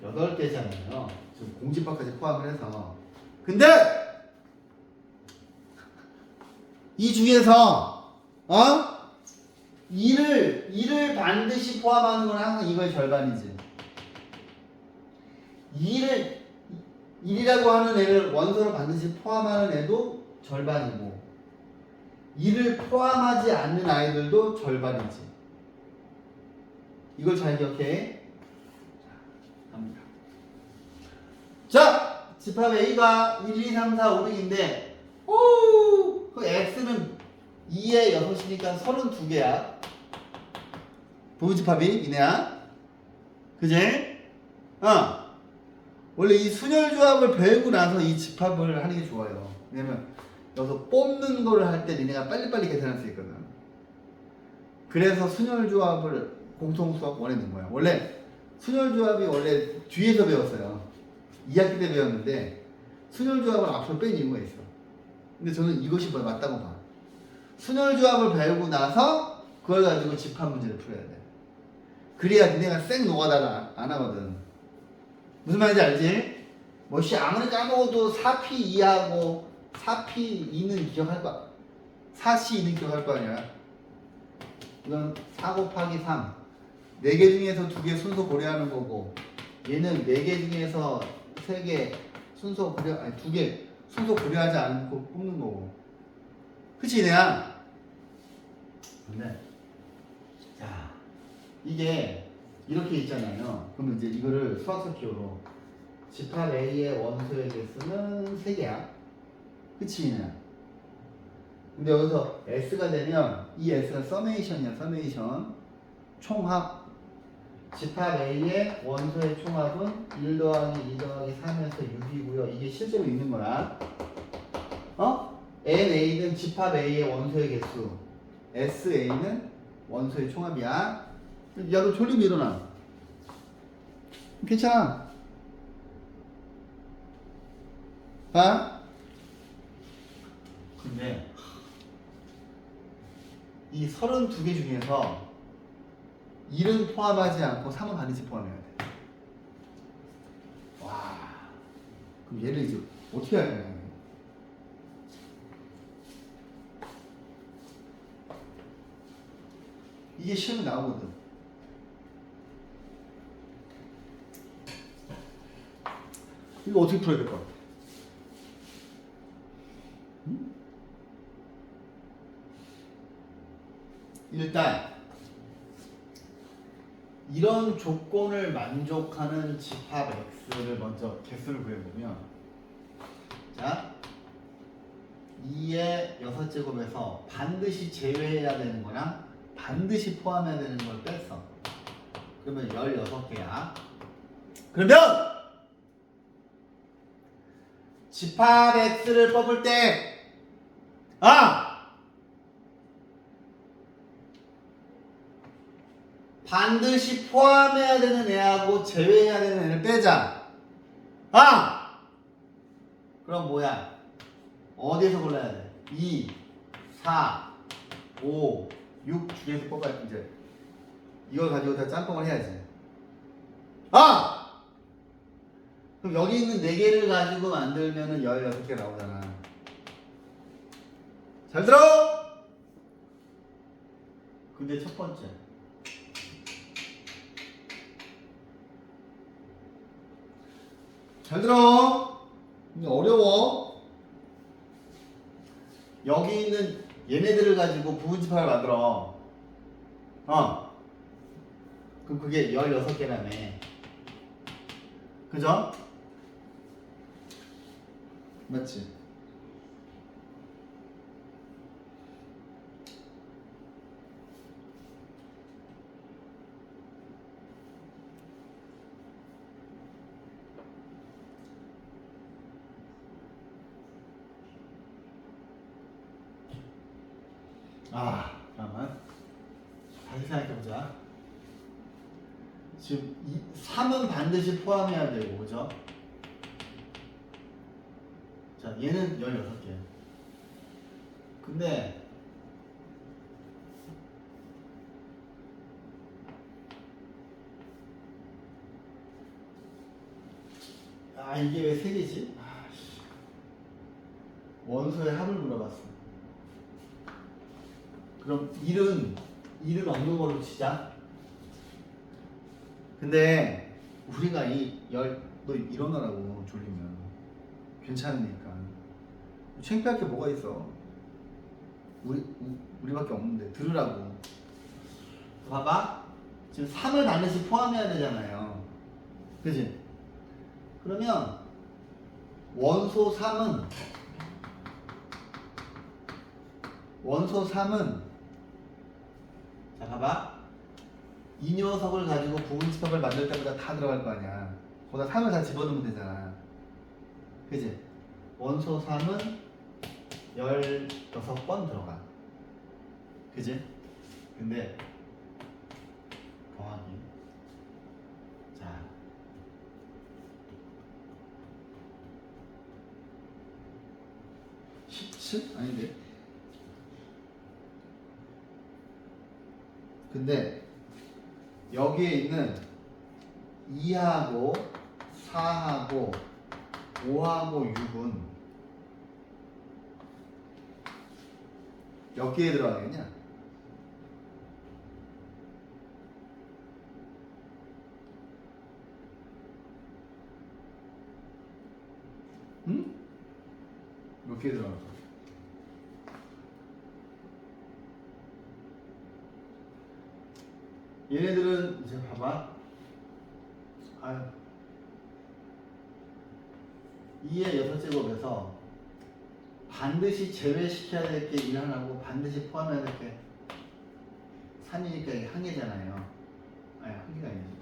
8개잖아요. 지금 공집합까지 포함을 해서. 근데 이 중에서 2를 반드시 포함하는 건 항상 이거의 절반이지. 1이라고 하는 애를 원소를 반드시 포함하는 애도 절반이고 2를 포함하지 않는 아이들도 절반이지. 이걸 잘 기억해. 갑니다. 자, 집합 A가 1, 2, 3, 4, 5, 6인데 그 X는 2에 6이니까 32개야. 부분집합이 이네야. 그지? 원래 이 순열조합을 배우고 나서 이 집합을 하는 게 좋아요. 왜냐면 여기서 뽑는 거를 할 때 니네가 빨리빨리 계산할 수 있거든. 그래서 순열조합을 공통수학 원에 넣은 거야. 원래 순열조합이 원래 뒤에서 배웠어요. 2학기 때 배웠는데 순열조합을 앞으로 뺀 이유가 있어. 근데 저는 이것이 맞다고 봐. 순열조합을 배우고 나서 그걸 가지고 집합 문제를 풀어야 돼. 그래야 니네가 쌩 노가다를 안 하거든. 무슨 말인지 알지? 뭐씨 아무리 까먹어도 4P 2하고 4P 2는 기억할 거야. 4C 2는 기억할 거 아니야. 이건 4 곱하기 3. 4개 중에서 2개 순서 고려하는 거고 얘는 4개 중에서 3개 순서 고려 아니 2개 순서 고려하지 않고 뽑는 거고. 그치 내야? 근데 자 이게 이렇게 있잖아요. 그러면 이제 이거를 수학적 기호로 집합 A의 원소의 개수는 3개야. 그치? 근데 여기서 S가 되면 이 S가 서메이션이야. 서메이션. 총합. 집합 A의 원소의 총합은 1 더하기 2 더하기 3에서 6이고요. 이게 실제로 있는 거야. NA는 집합 A의 원소의 개수. SA는 원소의 총합이야. 야, 너 졸리면 일어나. 괜찮아. 봐. 근데 이 32개 중에서 1은 포함하지 않고 3은 반드시 포함해야 돼. 와. 그럼 얘를 이제 어떻게 해야 되나? 이게 시험에 나오거든. 이거 어떻게 풀어야 될 것 같아? 일단 이런 조건을 만족하는 집합 X를 먼저 개수를 구해보면 자 2의 6제곱에서 반드시 제외해야 되는 거랑 반드시 포함해야 되는 걸 뺐어. 그러면 16개야. 그러면 집합 X를 뽑을 때 반드시 포함해야 되는 애하고 제외해야 되는 애를 빼자. 그럼 뭐야? 어디에서 골라야 돼? 2, 4, 5, 6 중에서 뽑아야 이제 이걸 가지고 다 짬뽕을 해야지. 그럼 여기 있는 4개를 가지고 만들면은 16개 나오잖아. 잘 들어! 근데 첫 번째. 잘 들어! 이게 어려워. 여기 있는 얘네들을 가지고 부분집합을 만들어. 그럼 그게 16개라며. 그죠? 맞지? 잠깐만. 다시 생각해보자. 지금 3은 반드시 포함해야 되고, 그죠? 자, 얘는 16개. 근데 이게 왜 3개지? 원소의 합을 물어봤어. 그럼 1은 없는 걸로 치자. 근데 우리가 너 일어나라고 졸리면 괜찮으니까. 창피할 게 뭐가 있어? 우리밖에 없는데 들으라고. 봐봐. 지금 3을 반드시 포함해야 되잖아요. 그지? 그러면 원소 3은 자 봐봐. 이 녀석을 가지고 부분집합을 만들 때마다 다 들어갈 거 아니야. 거기다 3을 다 집어넣으면 되잖아. 그지? 원소 3은 16번 들어가. 그지? 근데 더하기. 자, 아닌데. 근데 여기에 있는 2하고 4하고 5하고 6은 몇 개에 들어가겠냐? 응? 몇 개에 들어갈까? 얘네들은 이제 봐봐. 2의 6제곱에서 반드시 제외시켜야 될 게 1하나고 반드시 포함해야 될 게 3이니까 이게 한 개잖아요. 한 개가 아니지.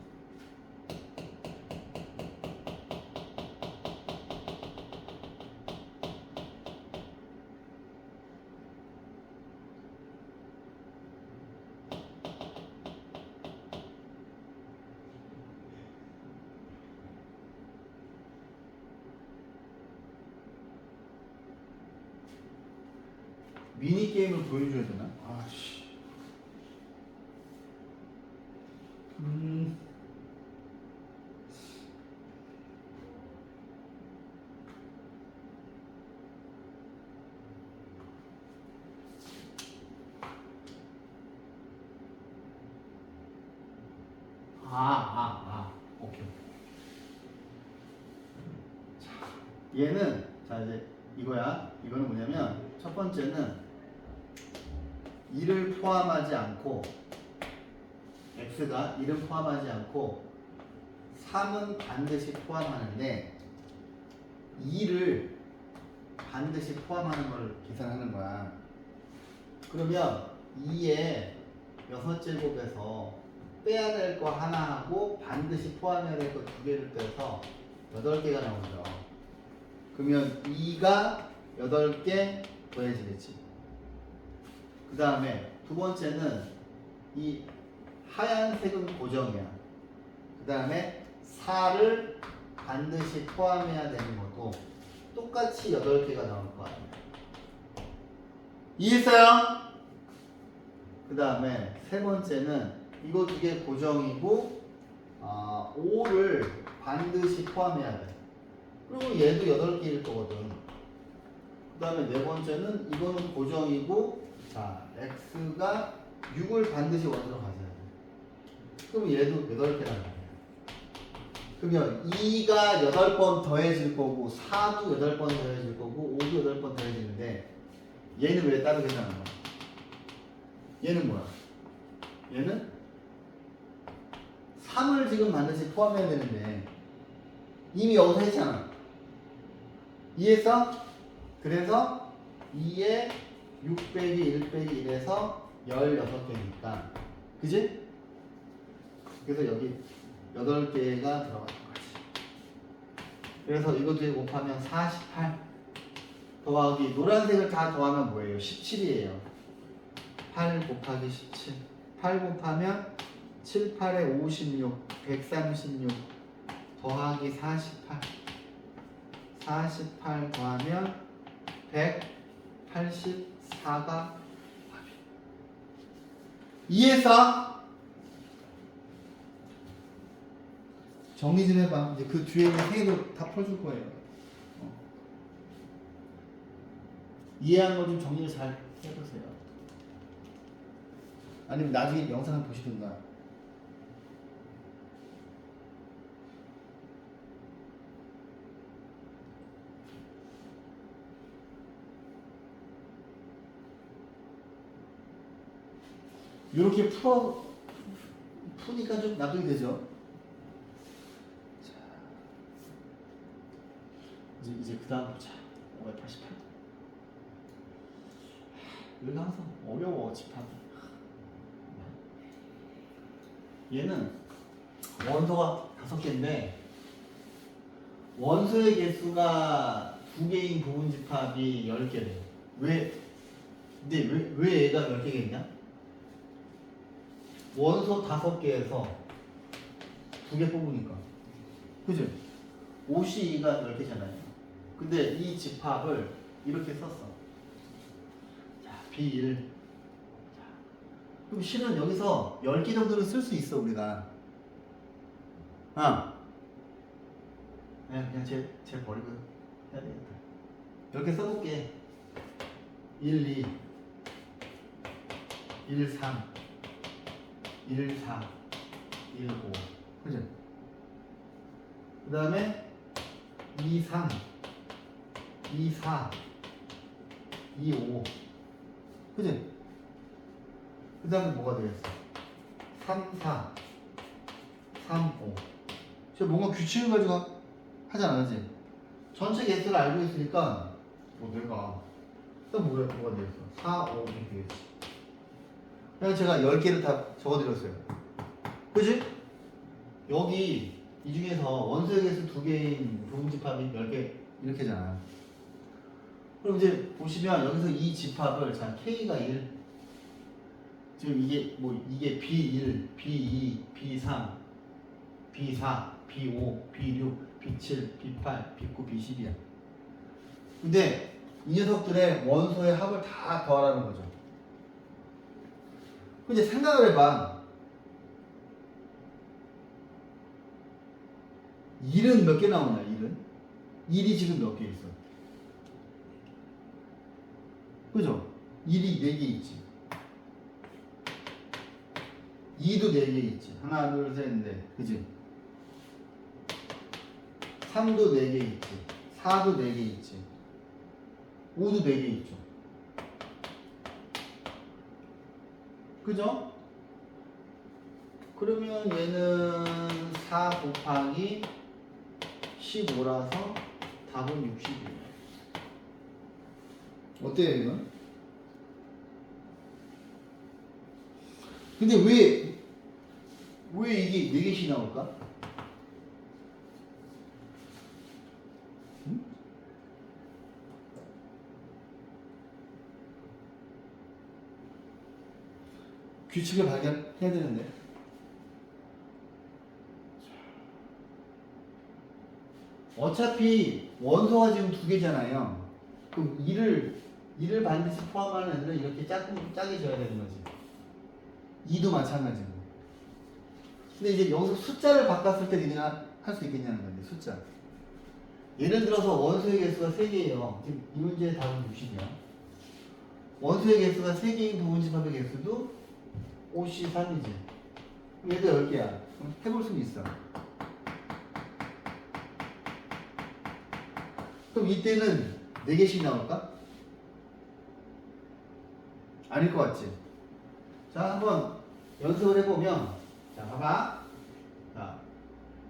미니 게임을 보여줘야 되나? 아씨. 오케이. 자, 얘는 자 이제 이거야. 이거는 뭐냐면 첫 번째는 2를 포함하지 않고 x가 1은 포함하지 않고 3은 반드시 포함하는데 2를 반드시 포함하는 걸 계산하는 거야. 그러면 2의 6제곱에서 빼야 될 거 하나하고 반드시 포함해야 될 거 2개를 빼서 8개가 나오죠. 그러면 2가 8개 더해지겠지. 그 다음에 두 번째는 이 하얀색은 고정이야. 그 다음에 4를 반드시 포함해야 되는 것도 똑같이 8개가 나올 거 아니야. 이해했어요? 그 다음에 세 번째는 이거 2개 고정이고 5를 반드시 포함해야 돼. 그리고 얘도 8개일 거거든. 그 다음에 네 번째는 이거는 고정이고, 자, x가 6을 반드시 원으로 가져야 돼. 그럼 얘도 8개란 말이야. 그러면 2가 8번 더해질 거고, 4도 8번 더해질 거고, 5도 8번 더해지는데, 얘는 왜 따르겠다는 거야? 얘는 뭐야? 얘는 3을 지금 반드시 포함해야 되는데, 이미 여기서 했잖아. 이해했어? 그래서 2에 6 빼기 1 빼기 1에서 16개니까. 그지? 그래서 여기 8개가 들어가는 거지. 그래서 이거 뒤에 곱하면 48 더하기 노란색을 다 더하면 뭐예요? 17이에요. 8 곱하기 17. 8 곱하면 7, 8에 56, 136 더하기 48. 48 더하면 184가 이해했어? 정리 좀 해봐. 이제 그 뒤에 있는 세개도 다 풀어줄 거예요. 이해한 거 좀 정리를 잘 해보세요. 아니면 나중에 영상을 보시든가. 이렇게 푸니까 좀 납득이 되죠? 자, 이제 그 다음 보자. 588. 여기가 항상 어려워, 집합이. 얘는 원소가 5개인데, 원소의 개수가 2개인 부분집합이 10개래요. 근데 왜 얘가 10개겠냐? 원소 5개에서 2개 뽑으니까. 그죠? 52가 10개잖아요. 근데 이 집합을 이렇게 썼어. 자, B1. 자, 그럼 실은 여기서 10개 정도는 쓸 수 있어, 우리가. 그냥 쟤 버리고 해야 되겠다. 10개 써볼게. 1, 2, 1, 3. 1, 4, 1, 5. 그죠? 그 다음에 2, 3, 2, 4, 2, 5. 그죠? 그 다음에 뭐가 되겠어? 3, 4, 3, 5. 저 뭔가 규칙을 가지고 하잖아, 그지? 전체 개수를 알고 있으니까, 내가. 또 뭐가 되겠어? 4, 5 이렇게 되겠지. 그냥 제가 10개를 다 적어드렸어요. 그지? 여기 이 중에서 원소의 개수 2개인 부분집합이 10개 이렇게잖아. 그럼 이제 보시면 여기서 이 집합을 자 K가 1 지금 이게 B1, B2, B3, B4, B5, B6, B7, B8, B9, B10이야. 근데 이 녀석들의 원소의 합을 다 더하라는 거죠. 이제 생각을 해봐. 1은 몇 개 나오냐, 1은? 1이 지금 몇 개 있어? 그죠? 1이 4개 있지. 2도 4개 있지. 하나, 둘, 셋, 넷. 그지? 3도 4개 있지. 4도 4개 있지. 5도 4개 있죠. 그죠? 그러면 얘는 4 곱하기 15라서 답은 60이에요. 어때요, 이건? 근데 왜 이게 4개씩 나올까? 응? 규칙을 발견해야 되는데. 어차피 원소가 지금 2개잖아요. 그럼 2를 반드시 포함하는 애들은 이렇게 짜게 줘야 되는 거지. 2도 마찬가지고. 근데 이제 여기서 숫자를 바꿨을 때 니네가 할 수 있겠냐는 건데, 숫자. 예를 들어서 원소의 개수가 3개예요. 지금 이 문제의 답은 60이야. 원소의 개수가 3개인 부분집합의 개수도 OC3이지. 얘도 10개야. 해볼 수는 있어. 그럼 이때는 4개씩 나올까? 아닐 것 같지? 자, 한번 연습을 해보면, 자, 봐봐. 자,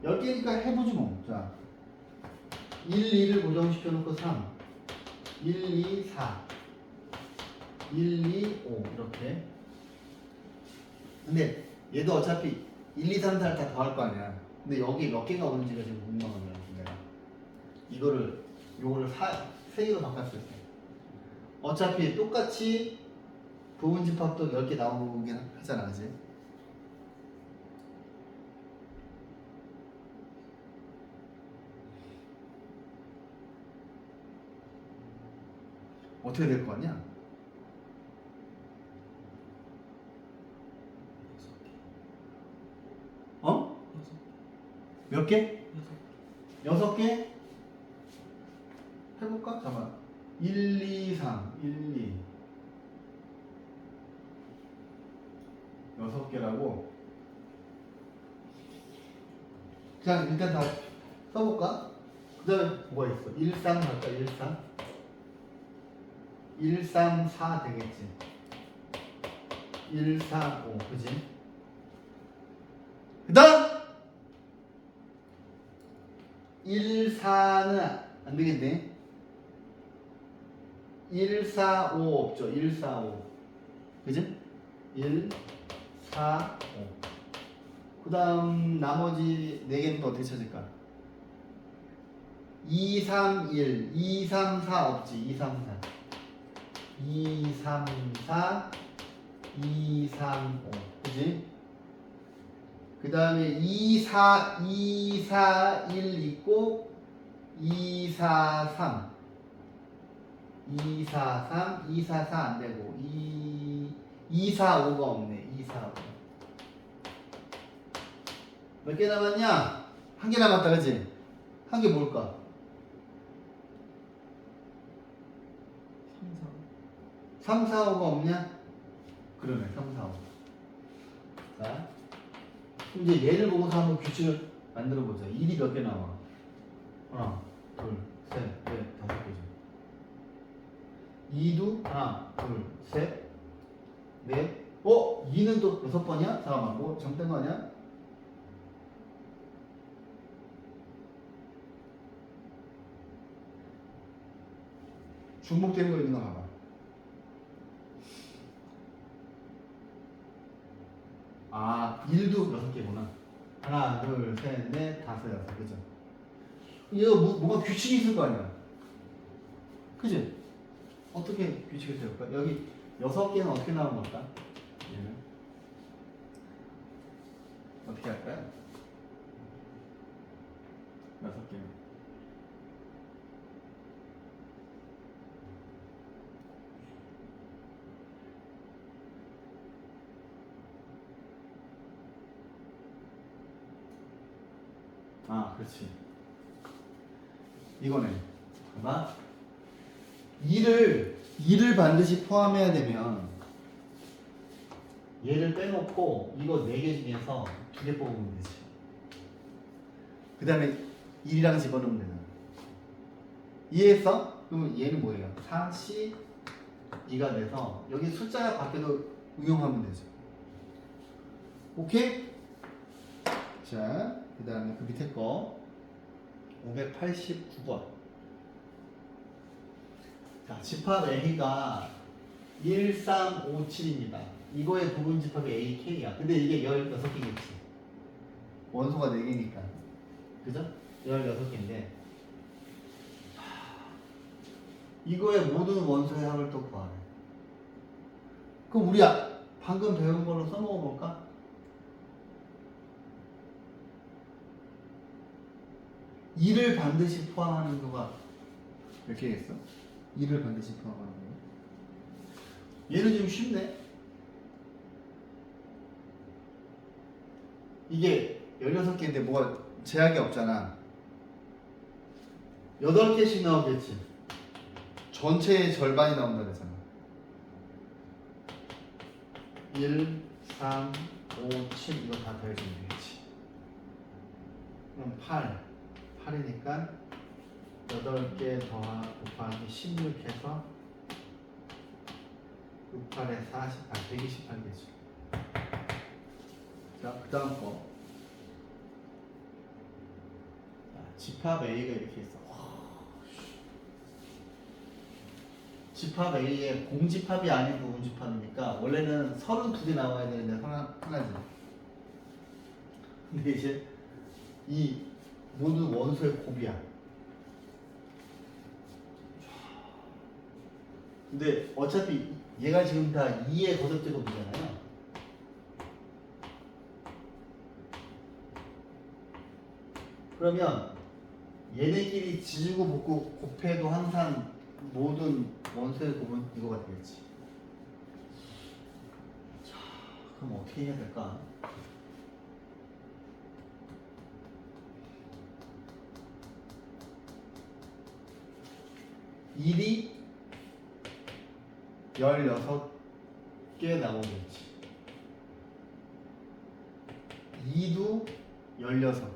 10개니까 해보지 뭐. 자, 1, 2를 고정시켜 놓고 3, 1, 2, 4, 1, 2, 5 이렇게. 근데 얘도 어차피 1, 2, 3, 4를 다 더할 거 아니야. 근데 여기 몇 개가 오는지가 지금 궁금한 거야. 내가 요거를 3개로 바꿨을 때 어차피 똑같이 부분집합도 10개 나오긴 하잖아, 그지? 어떻게 될 거 같냐? 어? 몇 개? 6개? 해볼까? 잠깐만. 1, 2, 3, 1, 2. 6개라고. 그냥 일단 다 써볼까? 그 다음에 뭐가 있어? 1, 3 할까? 1, 3? 1, 3, 4 되겠지. 1, 4, 5. 그지? 그 다음! 1, 4는 안 되겠네. 1, 4, 5 없죠. 1, 4, 5. 그지? 1, 4, 5. 그 다음 나머지 4개는 또 어떻게 찾을까? 2, 3, 1. 2, 3, 4 없지. 2, 3, 4. 2, 3, 4. 2, 3, 5. 그지? 그 다음에 2, 4, 2, 4, 1 있고 2, 4, 3. 2, 4, 3. 2, 4, 4 안 되고 2, 4, 5가 없네. 2, 4, 5. 몇 개 남았냐? 한 개 남았다, 그지? 한 개 뭘까? 3, 4, 5가 없냐? 그러네, 3, 4, 5. 자, 그럼 이제 얘를 보고서 한번 규칙을 만들어 보자. 1이 몇 개 나와? 하나, 둘, 셋, 넷, 5개죠. 2도 하나, 둘, 셋, 넷. 2는 또 6번이야? 잠깐만, 뭐 잘못된 거 아니야? 중복되는 거 있는 거 봐봐. 아, 1도 6개구나. 하나, 둘, 셋, 넷, 다섯, 여섯. 그죠? 이거 뭔가 규칙이 있을 거 아니야? 그지? 어떻게 규칙을 세울까? 여기 6개는 어떻게 나온 걸까? 얘는 어떻게 할까요? 6개는 아, 그렇지. 이거네. 봐봐. 2를 반드시 포함해야 되면 얘를 빼놓고 이거 4개 중에서 2개 뽑으면 되지. 그 다음에 1이랑 집어넣으면 되잖아. 이해했어? 그러면 얘는 뭐예요? 4C 2가 돼서 여기 숫자가 바뀌어도 응용하면 되죠. 오케이? 자, 그 다음에 그 밑에 거 589번. 자, 집합 A가 1357입니다. 이거의 부분 집합이 AK야. 근데 이게 16개겠지. 원소가 4개니까. 그죠? 16개인데 이거의 모든 원소의 합을 또 구하래. 그럼 우리 방금 배운 걸로 써먹어 볼까? 2를 반드시 포함하는 거가 몇 개겠어? 2를 반드시 포함하는 거. 얘는 좀 쉽네. 이게 16개인데 뭐가 제약이 없잖아. 8개씩 나오겠지. 전체의 절반이 나온다 그랬잖아. 1, 3, 5, 7 이거 다 더해주면 되겠지. 그럼 8이니까 8개 곱하기 16 해서 68에 48, 128개지. 자, 그 다음 거. 집합 A가 이렇게 있어. 집합 A의 공집합이 아닌 부분집합이니까 원래는 32개 나와야 되는데 하나지. 근데 이제 이 모두 원소의 곱이야. 근데 어차피 얘가 지금 다 2의 거듭제곱이잖아요. 그러면 얘네끼리 지지고 볶고 곱해도 항상 모든 원소의 곱은 이거가 되겠지. 자, 그럼 어떻게 해야 될까? 일이 16개 나오겠지. 2도 16개.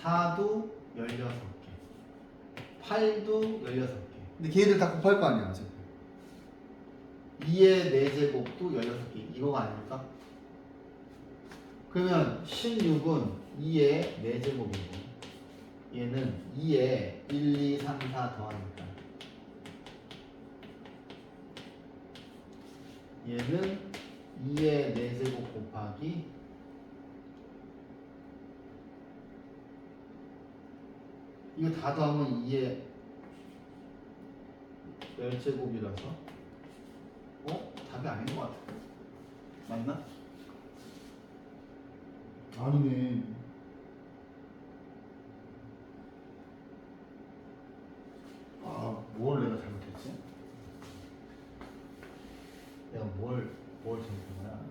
4도 16개. 8도 16개. 근데 걔네들 다 곱할 거 아니야, 어차피. 2의 4제곱도 16개. 이거가 아닐까? 그러면 16은 2의 4제곱이고 얘는 2에 1, 2, 3, 4 더하니까 얘는 2의 4제곱 곱하기 이거 다 더하면 2의 10제곱이라서 답이 아닌 것 같아. 맞나? 아니네. 뭘 내가 잘못했지? 내가 뭘 잘못한 거야?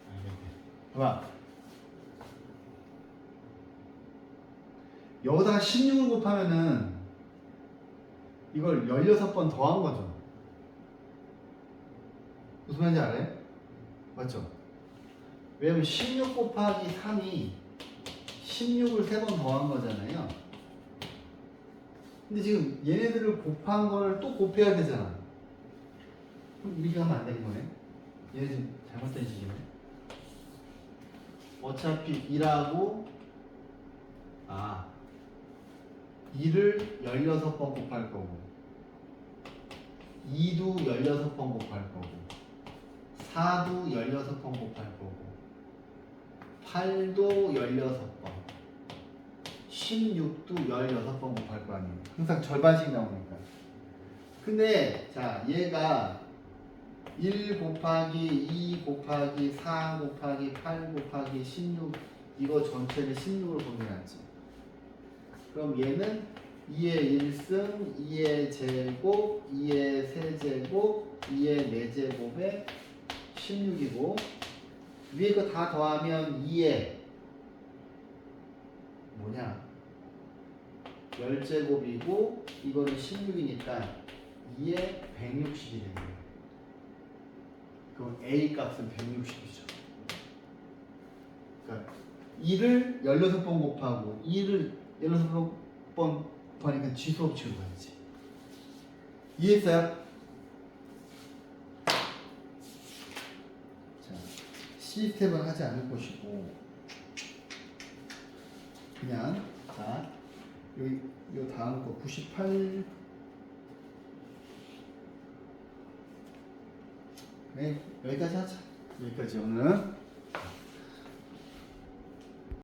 알겠네. 봐봐. 여기다가 16을 곱하면은 이걸 16번 더한 거죠. 무슨 말인지 알아요? 맞죠? 왜냐면 16 곱하기 3이 16을 3번 더한 거잖아요. 근데 지금 얘네들을 곱한 거를 또 곱해야 되잖아. 그럼 이렇게 하면 안 되는 거네. 얘네 지금 잘못된 식이네. 어차피 2라고 2를 16번 곱할 거고 2도 16번 곱할 거고 4도 16번 곱할 거고 8도 16번 16도 16번 곱할 거 아니에요. 항상 절반씩 나오니까. 근데 자 얘가 1 곱하기 2 곱하기 4 곱하기 8 곱하기 16 이거 전체를 16으로 보내놨지. 그럼 얘는 2의 1승, 2의 제곱, 2의 세제곱, 2의 4제곱에 16이고 위에 거 다 더하면 2의 10제곱이고 이거는 16이니까 2의 160이 되는 거예요. 그럼 A 값은 160이죠. 그러니까 2를 16번 곱하고 2를 16번 곱하니까 지수업칙으로 가야지. 이해했어요? 자, 시스템은 하지 않을 것이고 그냥 자 여기 요 다음 거 98 네, 여기까지 하자. 여기까지 오늘